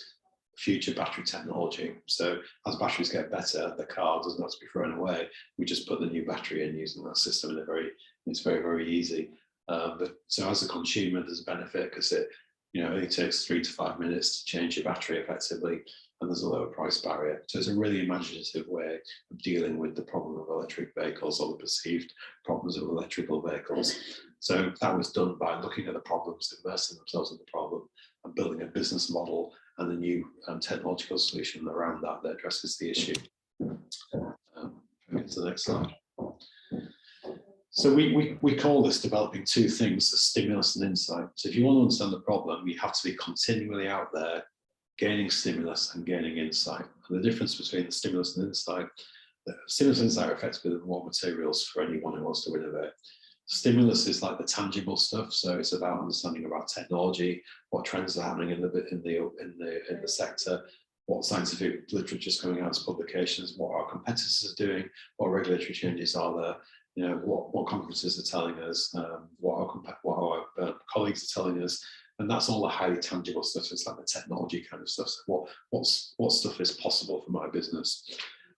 future battery technology. So as batteries get better, the car doesn't have to be thrown away. We just put the new battery in using that system, and it's very, very easy. So as a consumer, there's a benefit because it only takes 3 to 5 minutes to change your battery effectively, and there's a lower price barrier. So it's a really imaginative way of dealing with the problem of electric vehicles, or the perceived problems of electrical vehicles. So that was done by looking at the problems, immersing themselves in the problem, and building a business model and a new technological solution around that addresses the issue. Get to the next slide. So we call this developing two things, the stimulus and insight. So if you want to understand the problem, you have to be continually out there gaining stimulus and gaining insight. And the difference between the stimulus and insight, the stimulus and insight are effectively the raw materials for anyone who wants to innovate. Stimulus is like the tangible stuff, so it's about understanding about technology, what trends are happening in the sector, what scientific literature is coming out as publications, what our competitors are doing, what regulatory changes are there, what conferences are telling us, what our colleagues are telling us, and that's all the highly tangible stuff. It's like the technology kind of stuff. So what stuff is possible for my business?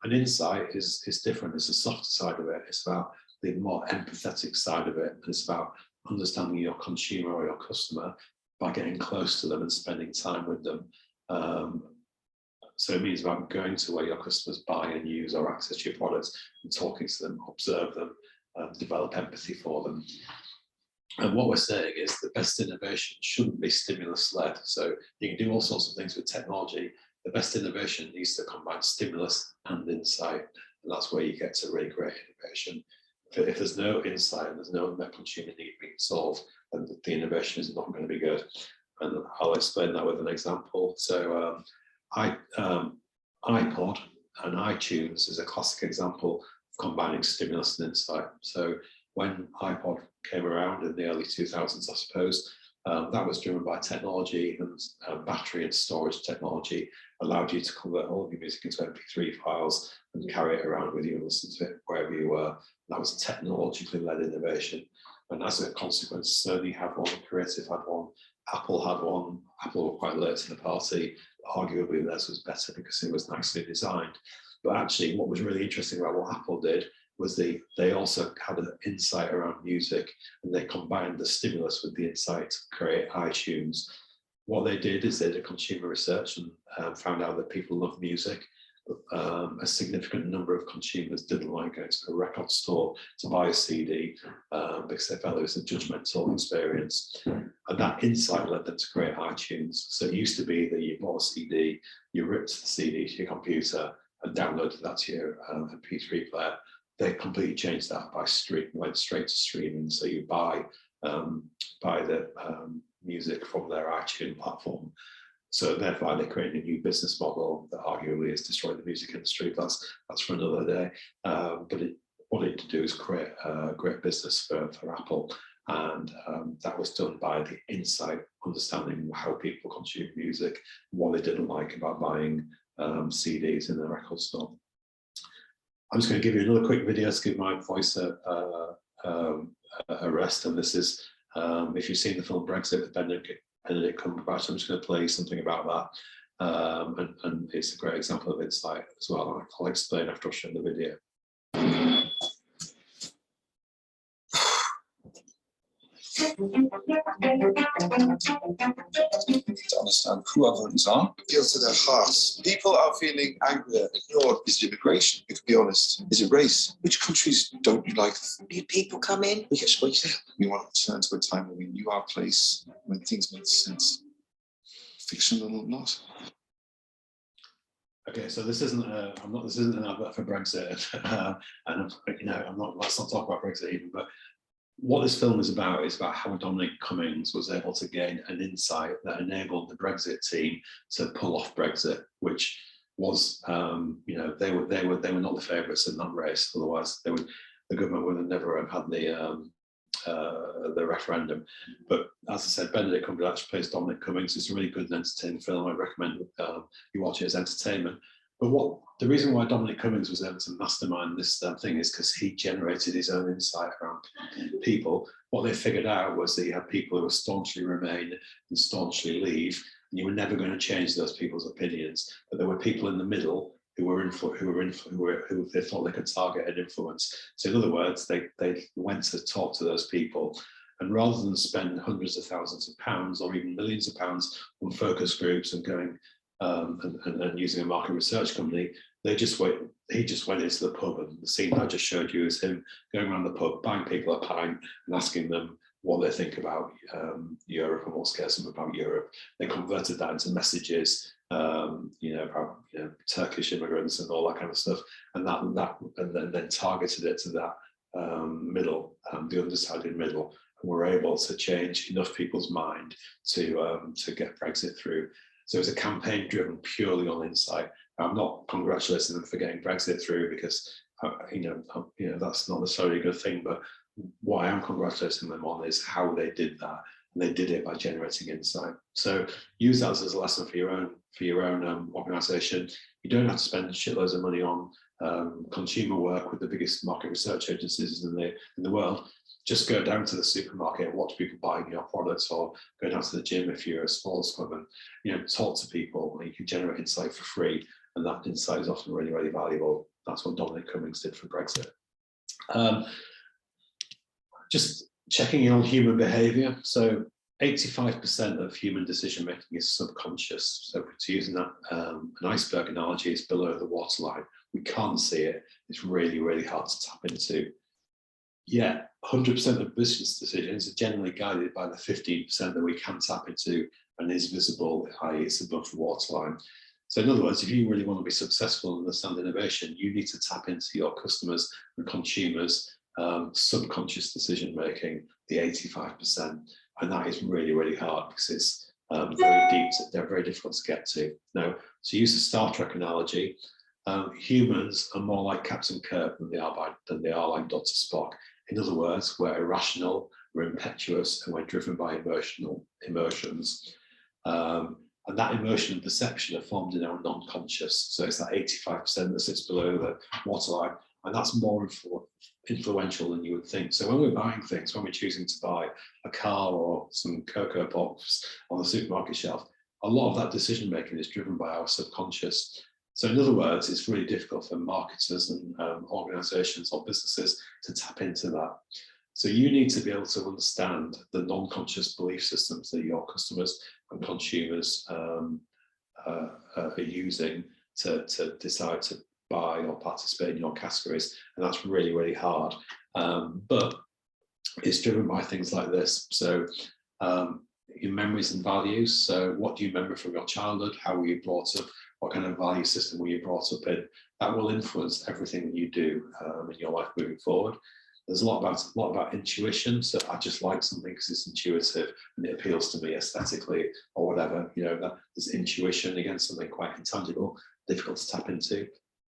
And insight is different. It's the softer side of it. It's about the more empathetic side of it. And it's about understanding your consumer or your customer by getting close to them and spending time with them. So it means about going to where your customers buy and use or access your products and talking to them, observe them, develop empathy for them. And what we're saying is the best innovation shouldn't be stimulus-led. So you can do all sorts of things with technology. The best innovation needs to combine stimulus and insight. And that's where you get to really great innovation. if there's no insight, there's no consumer need being solved, then the innovation is not going to be good. And I'll explain that with an example. So iPod and iTunes is a classic example of combining stimulus and insight. So when iPod came around in the early 2000s, I suppose, that was driven by technology, and battery and storage technology allowed you to convert all of your music into MP3 files and carry it around with you and listen to it wherever you were. That was technologically led innovation. And as a consequence, Sony had one, Creative had one, Apple had one. Apple were quite late to the party. Arguably theirs was better because it was nicely designed. But actually what was really interesting about what Apple did was they also had an insight around music, and they combined the stimulus with the insight to create iTunes. What they did is they did consumer research and found out that people love music. A significant number of consumers didn't like going to a record store to buy a CD because they felt it was a judgmental experience. And that insight led them to create iTunes. So it used to be that you bought a CD, you ripped the CD to your computer and downloaded that to your MP3 player. They completely changed that by went straight to streaming. So you buy the music from their iTunes platform. So therefore, they created a new business model that arguably has destroyed the music industry. That's for another day. But what it did do is create a great business for Apple, and that was done by the insight, understanding how people consume music, what they didn't like about buying CDs in the record store. I'm just going to give you another quick video to give my voice a rest, and this is if you've seen the film Brexit with Benedict Cumberbatch, I'm just going to play you something about that, and it's a great example of insight as well. I'll explain after I show the video. To understand who our voters are. It feels to their hearts. People are feeling angry, ignored. Is it immigration? You can be honest. Is it race? Which countries don't you like? New people come in, we get squeezed out. We want to return to a time when we knew our place, when things made sense. Fictional or not. Okay, so this isn't this isn't an advert for Brexit, and let's not talk about Brexit even, but what this film is about how Dominic Cummings was able to gain an insight that enabled the Brexit team to pull off Brexit, which was, they were not the favourites in that race. Otherwise, the government would have never had the referendum. But as I said, Benedict Cumberbatch plays Dominic Cummings. It's a really good and entertaining film. I recommend you watch it as entertainment. But the reason why Dominic Cummings was able to mastermind this thing is because he generated his own insight around people. What they figured out was that you had people who would staunchly remain and staunchly leave, and you were never going to change those people's opinions. But there were people in the middle who they thought they could target and influence. So in other words, they went to talk to those people, and rather than spend hundreds of thousands of pounds or even millions of pounds on focus groups and going and using a market research company, he just went into the pub, and the scene I just showed you is him going around the pub, buying people a pint and asking them what they think about Europe and what scares them about Europe. They converted that into messages, about Turkish immigrants and all that kind of stuff, and then targeted it to that middle, the undecided middle, and were able to change enough people's mind to get Brexit through. So it was a campaign driven purely on insight. I'm not congratulating them for getting Brexit through, because that's not necessarily a good thing. But what I am congratulating them on is how they did that, and they did it by generating insight. So use that as a lesson for your own organisation. You don't have to spend shitloads of money on consumer work with the biggest market research agencies in the world. Just go down to the supermarket and watch people buying your products, or go down to the gym if you're a sports club, and talk to people. And you can generate insight for free, and that insight is often really, really valuable. That's what Dominic Cummings did for Brexit. Just checking in on human behaviour. So 85% of human decision making is subconscious. So to use an iceberg analogy, it's below the waterline. We can't see it. It's really, really hard to tap into. Yeah, 100% of business decisions are generally guided by the 15% that we can tap into and is visible, i.e. it's above the waterline. So in other words, if you really want to be successful and understand innovation, you need to tap into your customers and consumers' subconscious decision making, the 85%, and that is really, really hard because it's very deep. They're very difficult to get to. Now, to use the Star Trek analogy, humans are more like Captain Kirk than they are like Dr. Spock. In other words, we're irrational, we're impetuous, and we're driven by emotions. And that emotion and perception are formed in our non-conscious. So it's that 85% that sits below the waterline, and that's more influential than you would think. So when we're buying things, when we're choosing to buy a car or some cocoa pops on the supermarket shelf, a lot of that decision making is driven by our subconscious. So in other words, it's really difficult for marketers and organizations or businesses to tap into that. So you need to be able to understand the non-conscious belief systems that your customers and consumers are using to decide to buy or participate in your categories. And that's really, really hard. But it's driven by things like this. So your memories and values. So what do you remember from your childhood? How were you brought up? What kind of value system were you brought up in? That will influence everything that you do in your life moving forward. There's a lot about intuition. So I just like something because it's intuitive and it appeals to me aesthetically or whatever. You know, there's intuition, again, something quite intangible, difficult to tap into.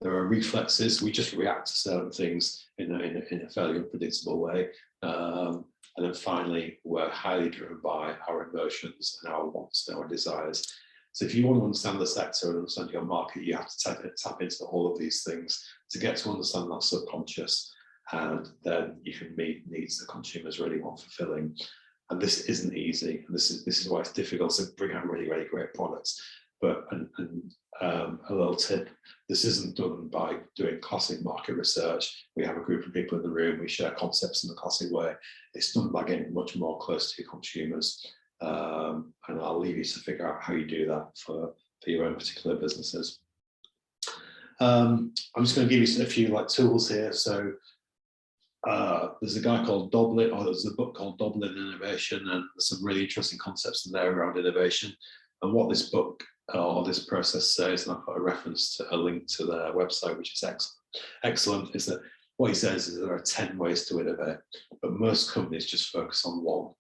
There are reflexes. We just react to certain things in a fairly unpredictable way. And then finally, we're highly driven by our emotions and our wants and our desires. So if you want to understand the sector and understand your market, you have to tap into all of these things to get to understand that subconscious. And then you can meet needs that consumers really want fulfilling. And this isn't easy. And this is why it's difficult to bring out really, really great products. But a little tip, this isn't done by doing classic market research. We have a group of people in the room, we share concepts in a classic way. It's done by getting much more close to your consumers. And I'll leave you to figure out how you do that for your own particular businesses. I'm just going to give you a few tools here. So there's a guy called Doblin, or there's a book called Doblin Innovation, and there's some really interesting concepts in there around innovation. And what this book or this process says, and I've got a reference to a link to their website, which is excellent, is that what he says is there are 10 ways to innovate, but most companies just focus on one.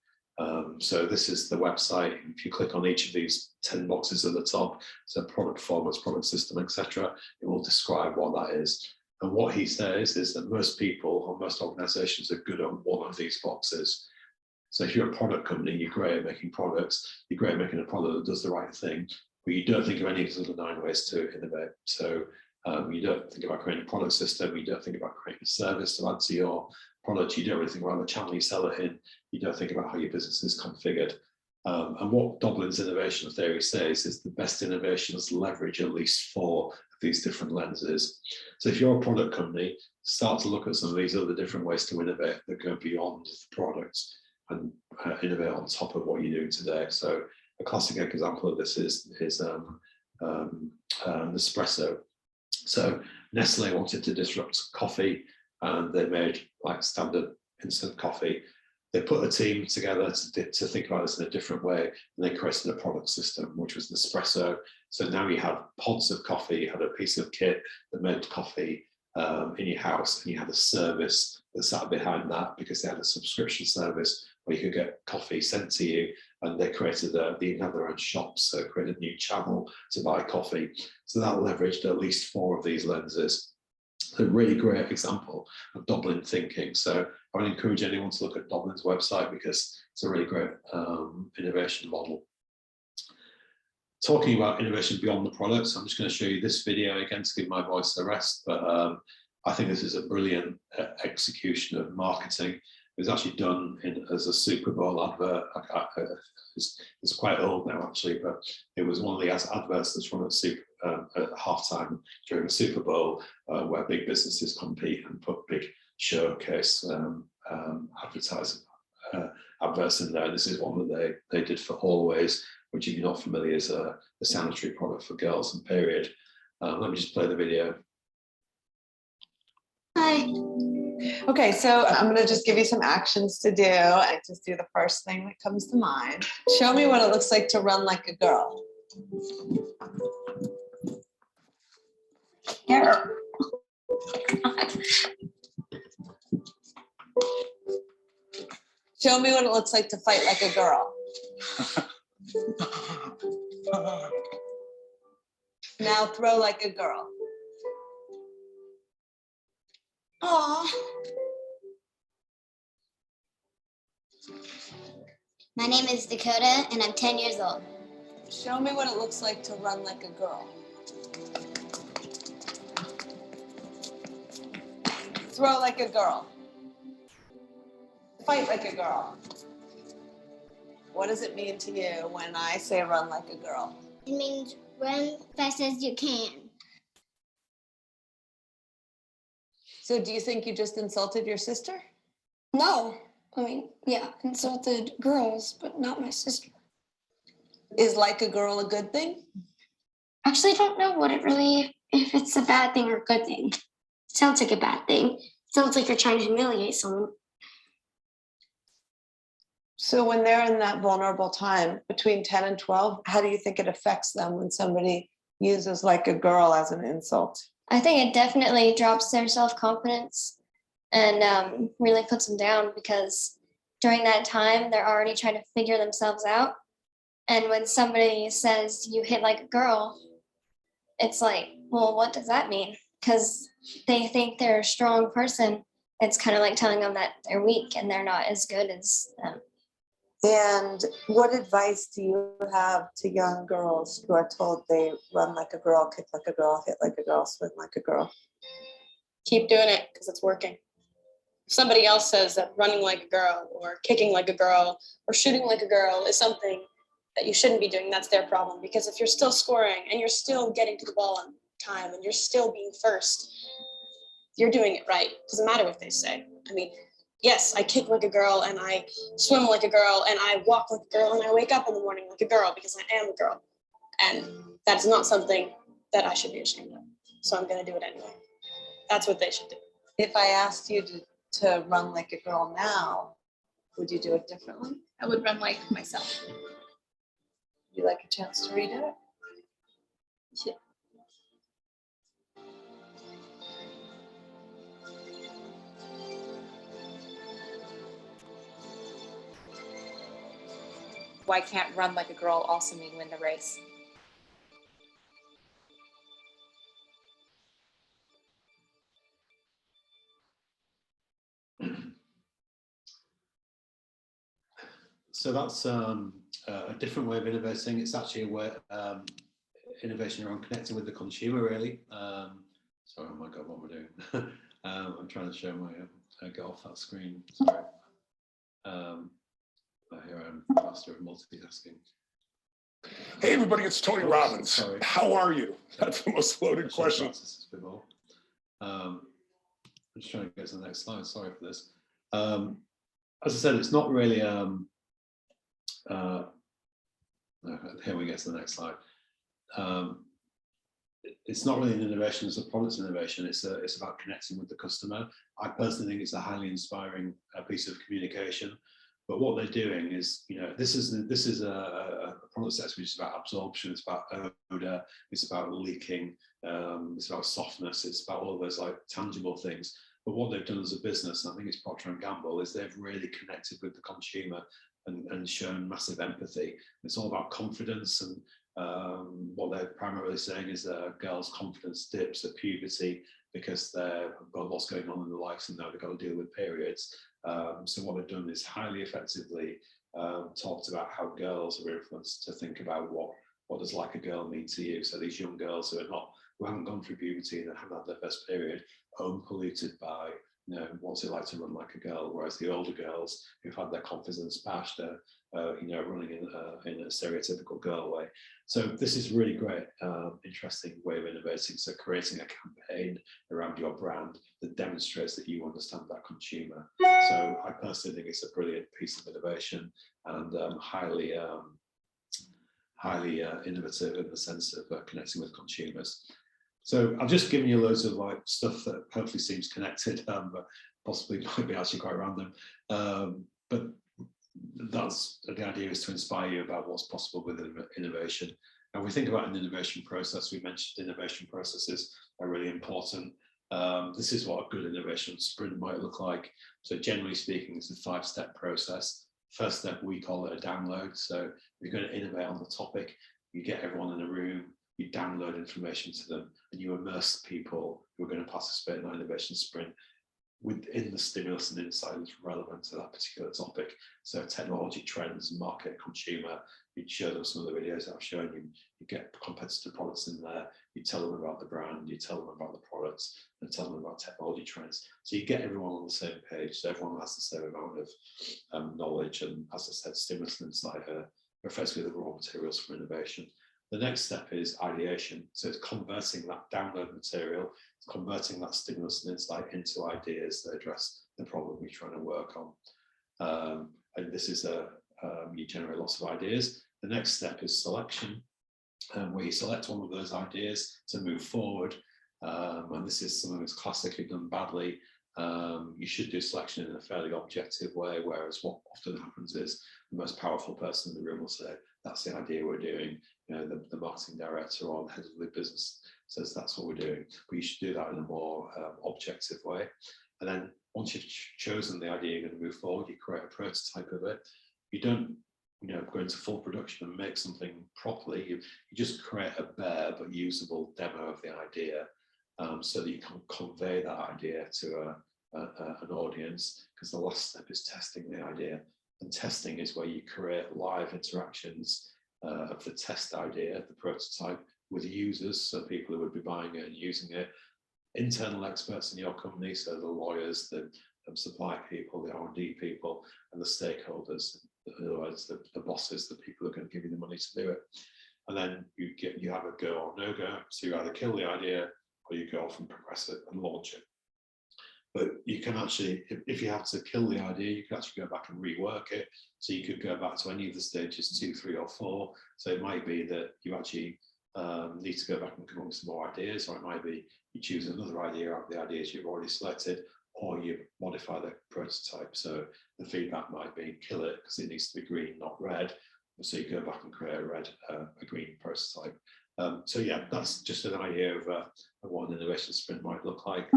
So this is the website. If you click on each of these 10 boxes at the top, so product formats, product system, etc., it will describe what that is. And what he says is that most people or most organizations are good on one of these boxes. So if you're a product company, you're great at making products, you're great at making a product that does the right thing, but you don't think of any of the other 9 ways to innovate. So you don't think about creating a product system, you don't think about creating a service to add to your product, you don't really think about the channel you sell it in, you don't think about how your business is configured. And what Doblin's innovation theory says is the best innovations leverage at least 4 of these different lenses. So if you're a product company, start to look at some of these other different ways to innovate that go beyond the product and innovate on top of what you're doing today. So a classic example of this is Nespresso. So Nestle wanted to disrupt coffee, and they made standard instant coffee. They put a team together to think about this in a different way, and they created a product system, which was Nespresso. So now you had pods of coffee, you had a piece of kit that made coffee in your house, and you had a service that sat behind that because they had a subscription service where you could get coffee sent to you, and they created they even had their own shops, so created a new channel to buy coffee. So that leveraged at least 4 of these lenses. A really great example of Doblin thinking. So I would encourage anyone to look at Doblin's website because it's a really great innovation model. Talking about innovation beyond the products, I'm just going to show you this video again to give my voice a rest, but I think this is a brilliant execution of marketing. It was actually done as a Super Bowl advert. It's quite old now actually, but it was one of the adverts that's run at halftime during the Super Bowl, where big businesses compete and put big showcase advertising adverts in there. This is one that they did for Always, which, if you're not familiar, is a sanitary product for girls and period. Let me just play the video. Hi. Okay, so I'm going to just give you some actions to do, and just do the first thing that comes to mind. Show me what it looks like to run like a girl. Yeah. Show me what it looks like to fight like a girl. Now throw like a girl. Aw. My name is Dakota, and I'm 10 years old. Show me what it looks like to run like a girl. Throw like a girl. Fight like a girl. What does it mean to you when I say run like a girl? It means run fast as you can. So do you think you just insulted your sister? No, I mean, yeah, insulted girls, but not my sister. Is like a girl a good thing? Actually, I don't know what it really, if it's a bad thing or a good thing. It sounds like a bad thing. It sounds like you're trying to humiliate someone. So when they're in that vulnerable time between 10 and 12, how do you think it affects them when somebody uses like a girl as an insult? I think it definitely drops their self-confidence and really puts them down, because during that time, they're already trying to figure themselves out. And when somebody says you hit like a girl, it's like, well, what does that mean? Because they think they're a strong person. It's kind of like telling them that they're weak and they're not as good as them. And what advice do you have to young girls who are told they run like a girl, kick like a girl, hit like a girl, swim like a girl? Keep doing it because it's working. If somebody else says that running like a girl or kicking like a girl or shooting like a girl is something that you shouldn't be doing, that's their problem. Because if you're still scoring and you're still getting to the ball on time and you're still being first, you're doing it right. Doesn't matter what they say. I mean, yes, I kick like a girl and I swim like a girl and I walk like a girl and I wake up in the morning like a girl because I am a girl. And that's not something that I should be ashamed of. So I'm going to do it anyway. That's what they should do. If I asked you to run like a girl now, would you do it differently? I would run like myself. Would you like a chance to read it? Yeah. Why can't run like a girl also mean win the race? So that's a different way of innovating. It's actually a way innovation around connecting with the consumer, really. Sorry, oh my God, what am I doing? I'm trying to show my get off that screen. Sorry. Here I am, master of multitasking. Hey everybody, it's Tony Robbins. Sorry. How are you? That's the most loaded question. I'm just trying to get to the next slide. Sorry for this. As I said, it's not really. Here we get to the next slide. It's not really an innovation; it's a product innovation. It's about connecting with the customer. I personally think it's a highly inspiring piece of communication. But what they're doing is, you know, this is a product set which is about absorption, it's about odor, it's about leaking, it's about softness, it's about all of those like tangible things. But what they've done as a business, and I think it's Procter & Gamble, is they've really connected with the consumer and shown massive empathy. It's all about confidence, and what they're primarily saying is that girls' confidence dips at puberty because they've got lots going on in their lives and now they've got to deal with periods. So what they've done is highly effectively talked about how girls are influenced to think about what does like a girl mean to you. So these young girls who haven't gone through puberty and haven't had their first period, unpolluted by, you know, what's it like to run like a girl, whereas the older girls who've had their confidence bashed are, you know, running in a stereotypical girl way. So this is really great, interesting way of innovating. So creating a campaign around your brand that demonstrates that you understand that consumer. So I personally think it's a brilliant piece of innovation and highly innovative in the sense of connecting with consumers. So I've just given you loads of like stuff that hopefully seems connected, but possibly might be actually quite random. But that's the idea, is to inspire you about what's possible with innovation. And we think about an innovation process. We mentioned innovation processes are really important. This is what a good innovation sprint might look like. So generally speaking, it's a 5-step process. First step, we call it a download. So if you're going to innovate on the topic, you get everyone in a room, you download information to them, and you immerse people who are going to participate in that innovation sprint within the stimulus and insight that's relevant to that particular topic. So technology trends, market, consumer, you'd show them some of the videos I've shown you, you get competitor products in there, you tell them about the brand, you tell them about the products, and tell them about technology trends. So you get everyone on the same page, so everyone has the same amount of knowledge, and as I said, stimulus and insight are effectively the raw materials for innovation. The next step is ideation. So it's converting that download material, it's converting that stimulus and insight into ideas that address the problem you're trying to work on. And this is you generate lots of ideas. The next step is selection, where you select one of those ideas to move forward. And this is something that's classically done badly. You should do selection in a fairly objective way, whereas what often happens is the most powerful person in the room will say, that's the idea we're doing. You know, the marketing director or the head of the business says that's what we're doing. But you should do that in a more objective way. And then once you've chosen the idea you're going to move forward, you create a prototype of it. You don't, go into full production and make something properly. You just create a bare but usable demo of the idea, so that you can convey that idea to an audience, because the last step is testing the idea. And testing is where you create live interactions of the test idea, the prototype, with users, so people who would be buying it and using it, internal experts in your company, so the lawyers, the supply people, the R&D people, and the stakeholders, in other words, the bosses, the people who are going to give you the money to do it. And then you have a go or no go, so you either kill the idea or you go off and progress it and launch it. But you can actually, if you have to kill the idea, you can actually go back and rework it. So you could go back to any of the stages 2, 3, or 4. So it might be that you actually need to go back and come up with some more ideas, or it might be you choose another idea out of the ideas you've already selected, or you modify the prototype. So the feedback might be kill it because it needs to be green, not red. So you go back and create a green prototype. So yeah, that's just an idea of what an innovation sprint might look like.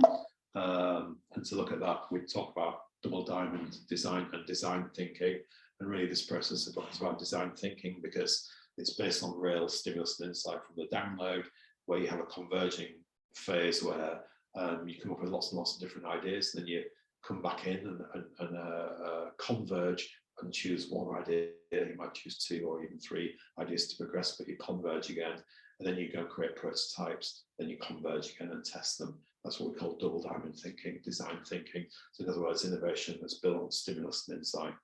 And to look at that, we talk about double diamond design and design thinking. And really this process is about design thinking because it's based on real stimulus and insight from the download, where you have a converging phase where you come up with lots and lots of different ideas, and then you come back in and converge and choose one idea. You might choose 2 or even 3 ideas to progress, but you converge again, and then you go create prototypes, then you converge again and test them. That's what we call double diamond thinking, design thinking. So in other words, innovation that's built on stimulus and insight.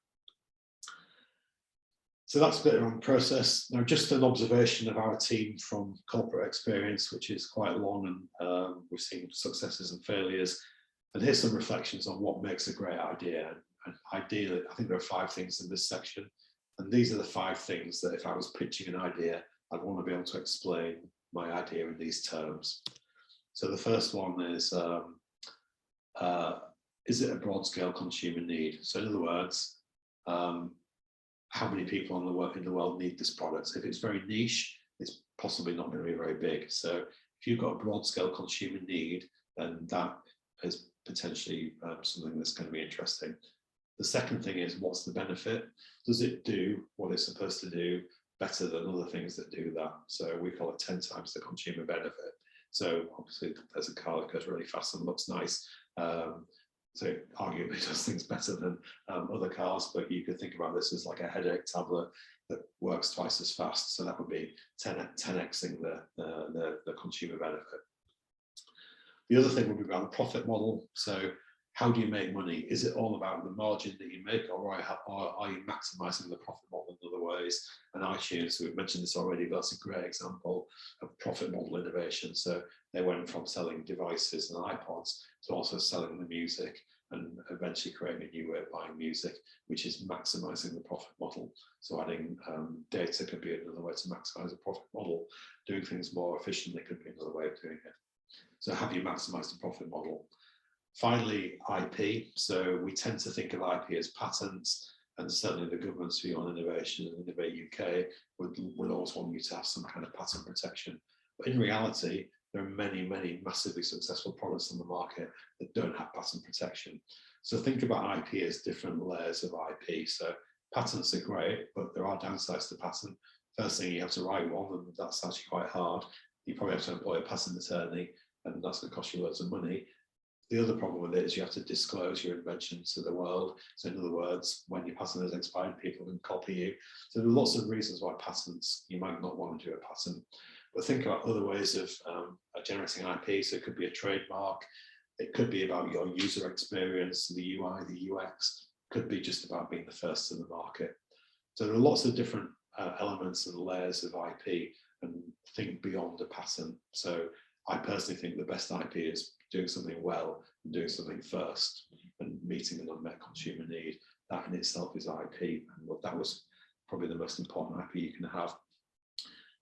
So that's a bit around the process. Now, just an observation of our team from corporate experience, which is quite long, and we've seen successes and failures. And here's some reflections on what makes a great idea. And ideally, I think there are 5 things in this section. And these are the 5 things that if I was pitching an idea, I'd want to be able to explain my idea in these terms. So the first one is it a broad scale consumer need? So in other words, how many people in the world need this product? If it's very niche, it's possibly not going to be very big. So if you've got a broad scale consumer need, then that is potentially something that's going to be interesting. The second thing is, what's the benefit? Does it do what it's supposed to do better than other things that do that? So we call it 10 times the consumer benefit. So obviously there's a car that goes really fast and looks nice. So arguably does things better than other cars, but you could think about this as like a headache tablet that works twice as fast. So that would be 10xing the consumer benefit. The other thing would be about the profit model. So how do you make money? Is it all about the margin that you make, or are you maximizing the profit model in other ways? And iTunes, we've mentioned this already, but that's a great example of profit model innovation. So they went from selling devices and iPods to also selling the music, and eventually creating a new way of buying music, which is maximizing the profit model. So adding data could be another way to maximize the profit model. Doing things more efficiently could be another way of doing it. So have you maximized the profit model? Finally, IP. So we tend to think of IP as patents, and certainly the government's view on innovation and Innovate UK would always want you to have some kind of patent protection. But in reality, there are many, many massively successful products on the market that don't have patent protection. So think about IP as different layers of IP. So patents are great, but there are downsides to patent. First thing, you have to write one, and that's actually quite hard. You probably have to employ a patent attorney, and that's going to cost you loads of money. The other problem with it is you have to disclose your invention to the world. So in other words, when your patent is expired, people can copy you. So there are lots of reasons why patents, you might not want to do a patent. But think about other ways of generating IP. So it could be a trademark. It could be about your user experience, the UI, the UX. It could be just about being the first in the market. So there are lots of different elements and layers of IP, and think beyond a patent. So I personally think the best IP is doing something well and doing something first and meeting an unmet consumer need. That in itself is IP, and that was probably the most important IP you can have.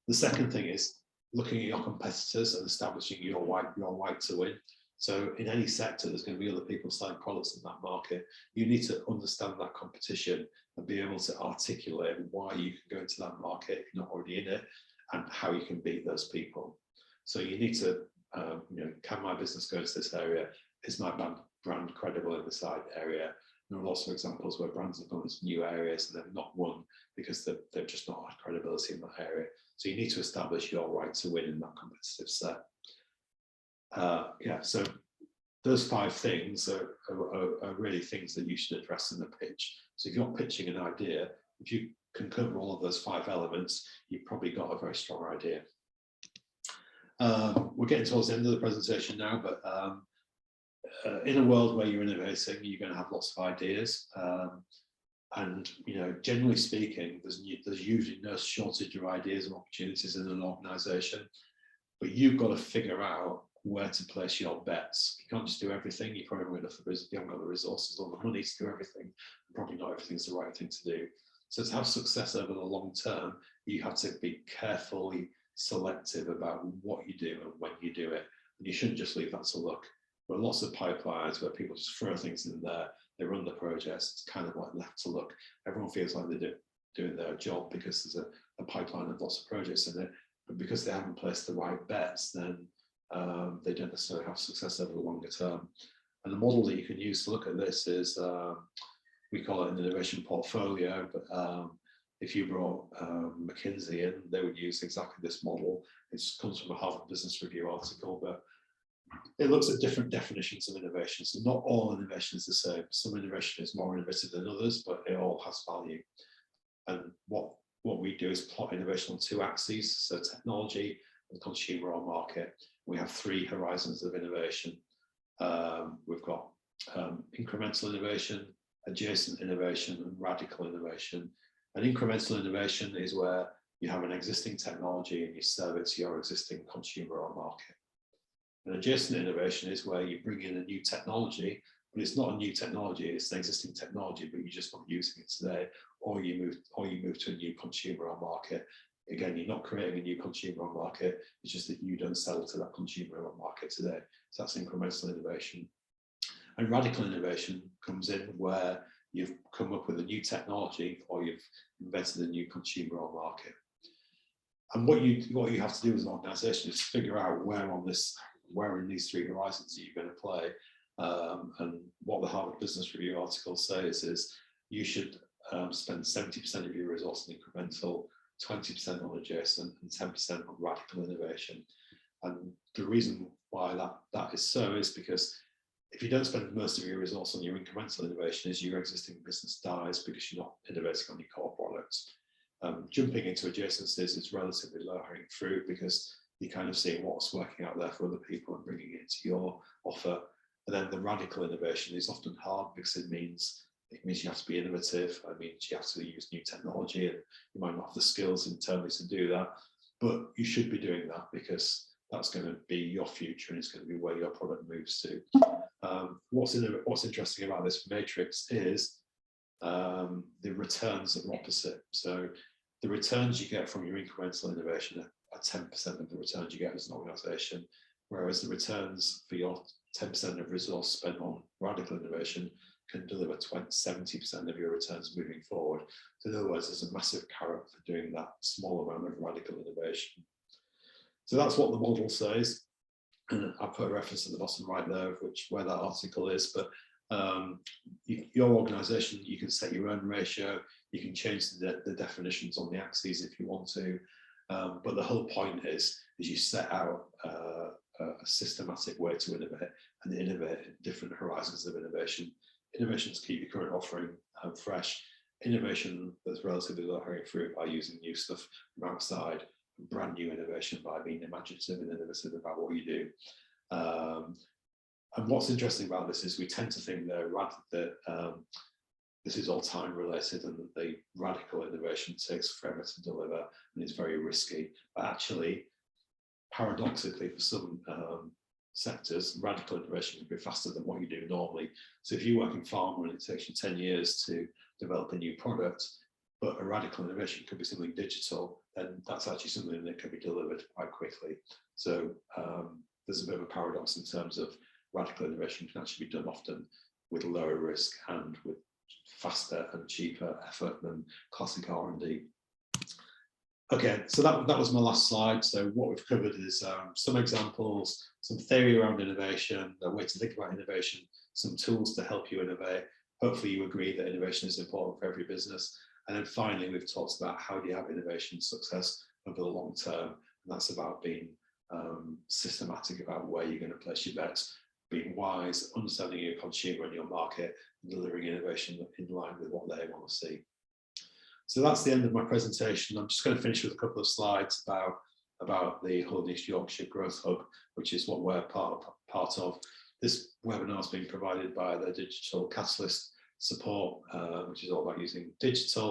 The second thing is looking at your competitors and establishing your right to win. So in any sector, there's going to be other people selling products in that market. You need to understand that competition and be able to articulate why you can go into that market if you're not already in it, and how you can beat those people. So you need to, can my business go into this area? Is my brand credible in this area? There are lots of examples where brands have gone into new areas and they've not won because they've just not had credibility in that area. So you need to establish your right to win in that competitive set. So those 5 things are really things that you should address in the pitch. So if you're pitching an idea, if you can cover all of those 5 elements, you've probably got a very strong idea. We're getting towards the end of the presentation now, but in a world where you're innovating, you're going to have lots of ideas. And generally speaking, there's usually no shortage of ideas and opportunities in an organization, but you've got to figure out where to place your bets. You can't just do everything. You probably haven't got the resources or the money to do everything. And probably not everything's the right thing to do. So to have success over the long term, you have to be carefully selective about what you do and when you do it. And you shouldn't just leave that to luck. There are lots of pipelines where people just throw things in there, they run the projects, it's kind of like left to luck. Everyone feels like they're doing their job because there's a pipeline of lots of projects in it, but because they haven't placed the right bets, then they don't necessarily have success over the longer term. And the model that you can use to look at this is, we call it an innovation portfolio, but if you brought McKinsey in, they would use exactly this model. It comes from a Harvard Business Review article, but it looks at different definitions of innovation. So not all innovation is the same. Some innovation is more innovative than others, but it all has value. And what we do is plot innovation on 2 axes, so technology and consumer or market. We have 3 horizons of innovation. We've got incremental innovation, adjacent innovation, and radical innovation. And incremental innovation is where you have an existing technology and you serve it to your existing consumer or market. And adjacent innovation is where you bring in a new technology, but it's not a new technology, it's an existing technology, but you're just not using it today, or you move to a new consumer or market. Again, you're not creating a new consumer or market, it's just that you don't sell to that consumer or market today. So that's incremental innovation. And radical innovation comes in where you've come up with a new technology or you've invented a new consumer or market. And what you have to do as an organization is figure out where in these 3 horizons are you going to play. And what the Harvard Business Review article says is you should spend 70% of your resource on incremental, 20% on adjacent, and 10% on radical innovation. And the reason why that is so is because if you don't spend most of your resource on your incremental innovation, is your existing business dies because you're not innovating on your core products. Jumping into adjacencies is relatively low-hanging fruit because you're kind of seeing what's working out there for other people and bringing it to your offer. And then the radical innovation is often hard because it means you have to be innovative. It means you have to use new technology, and you might not have the skills internally to do that. But you should be doing that because that's going to be your future and it's going to be where your product moves to. What's interesting about this matrix is the returns are opposite. So the returns you get from your incremental innovation are 10% of the returns you get as an organization, whereas the returns for your 10% of resource spent on radical innovation can deliver 70% of your returns moving forward. So in other words, there's a massive carrot for doing that small amount of radical innovation. So that's what the model says. I put a reference at the bottom right there, of where that article is, but your organization, you can set your own ratio, you can change the definitions on the axes if you want to, but the whole point is you set out a systematic way to innovate and innovate in different horizons of innovation. Innovation to keep your current offering fresh, innovation that's relatively low hanging fruit by using new stuff from outside, brand new innovation by being imaginative and innovative about what you do. And what's interesting about this is we tend to think that this is all time related and that the radical innovation takes forever to deliver and is very risky. But actually, paradoxically, for some sectors, radical innovation can be faster than what you do normally. So if you work in pharma and it takes you 10 years to develop a new product, but a radical innovation could be something digital, then that's actually something that can be delivered quite quickly. So there's a bit of a paradox in terms of radical innovation can actually be done often with lower risk and with faster and cheaper effort than classic R&D. Okay, so that was my last slide. So what we've covered is some examples, some theory around innovation, a way to think about innovation, some tools to help you innovate. Hopefully you agree that innovation is important for every business. And then finally, we've talked about how do you have innovation success over the long term. And that's about being systematic about where you're going to place your bets, being wise, understanding your consumer and your market, and delivering innovation in line with what they want to see. So that's the end of my presentation. I'm just going to finish with a couple of slides about the Hull and East Yorkshire Growth Hub, which is what we're part of. This webinar is being provided by the Digital Catalyst support, which is all about using digital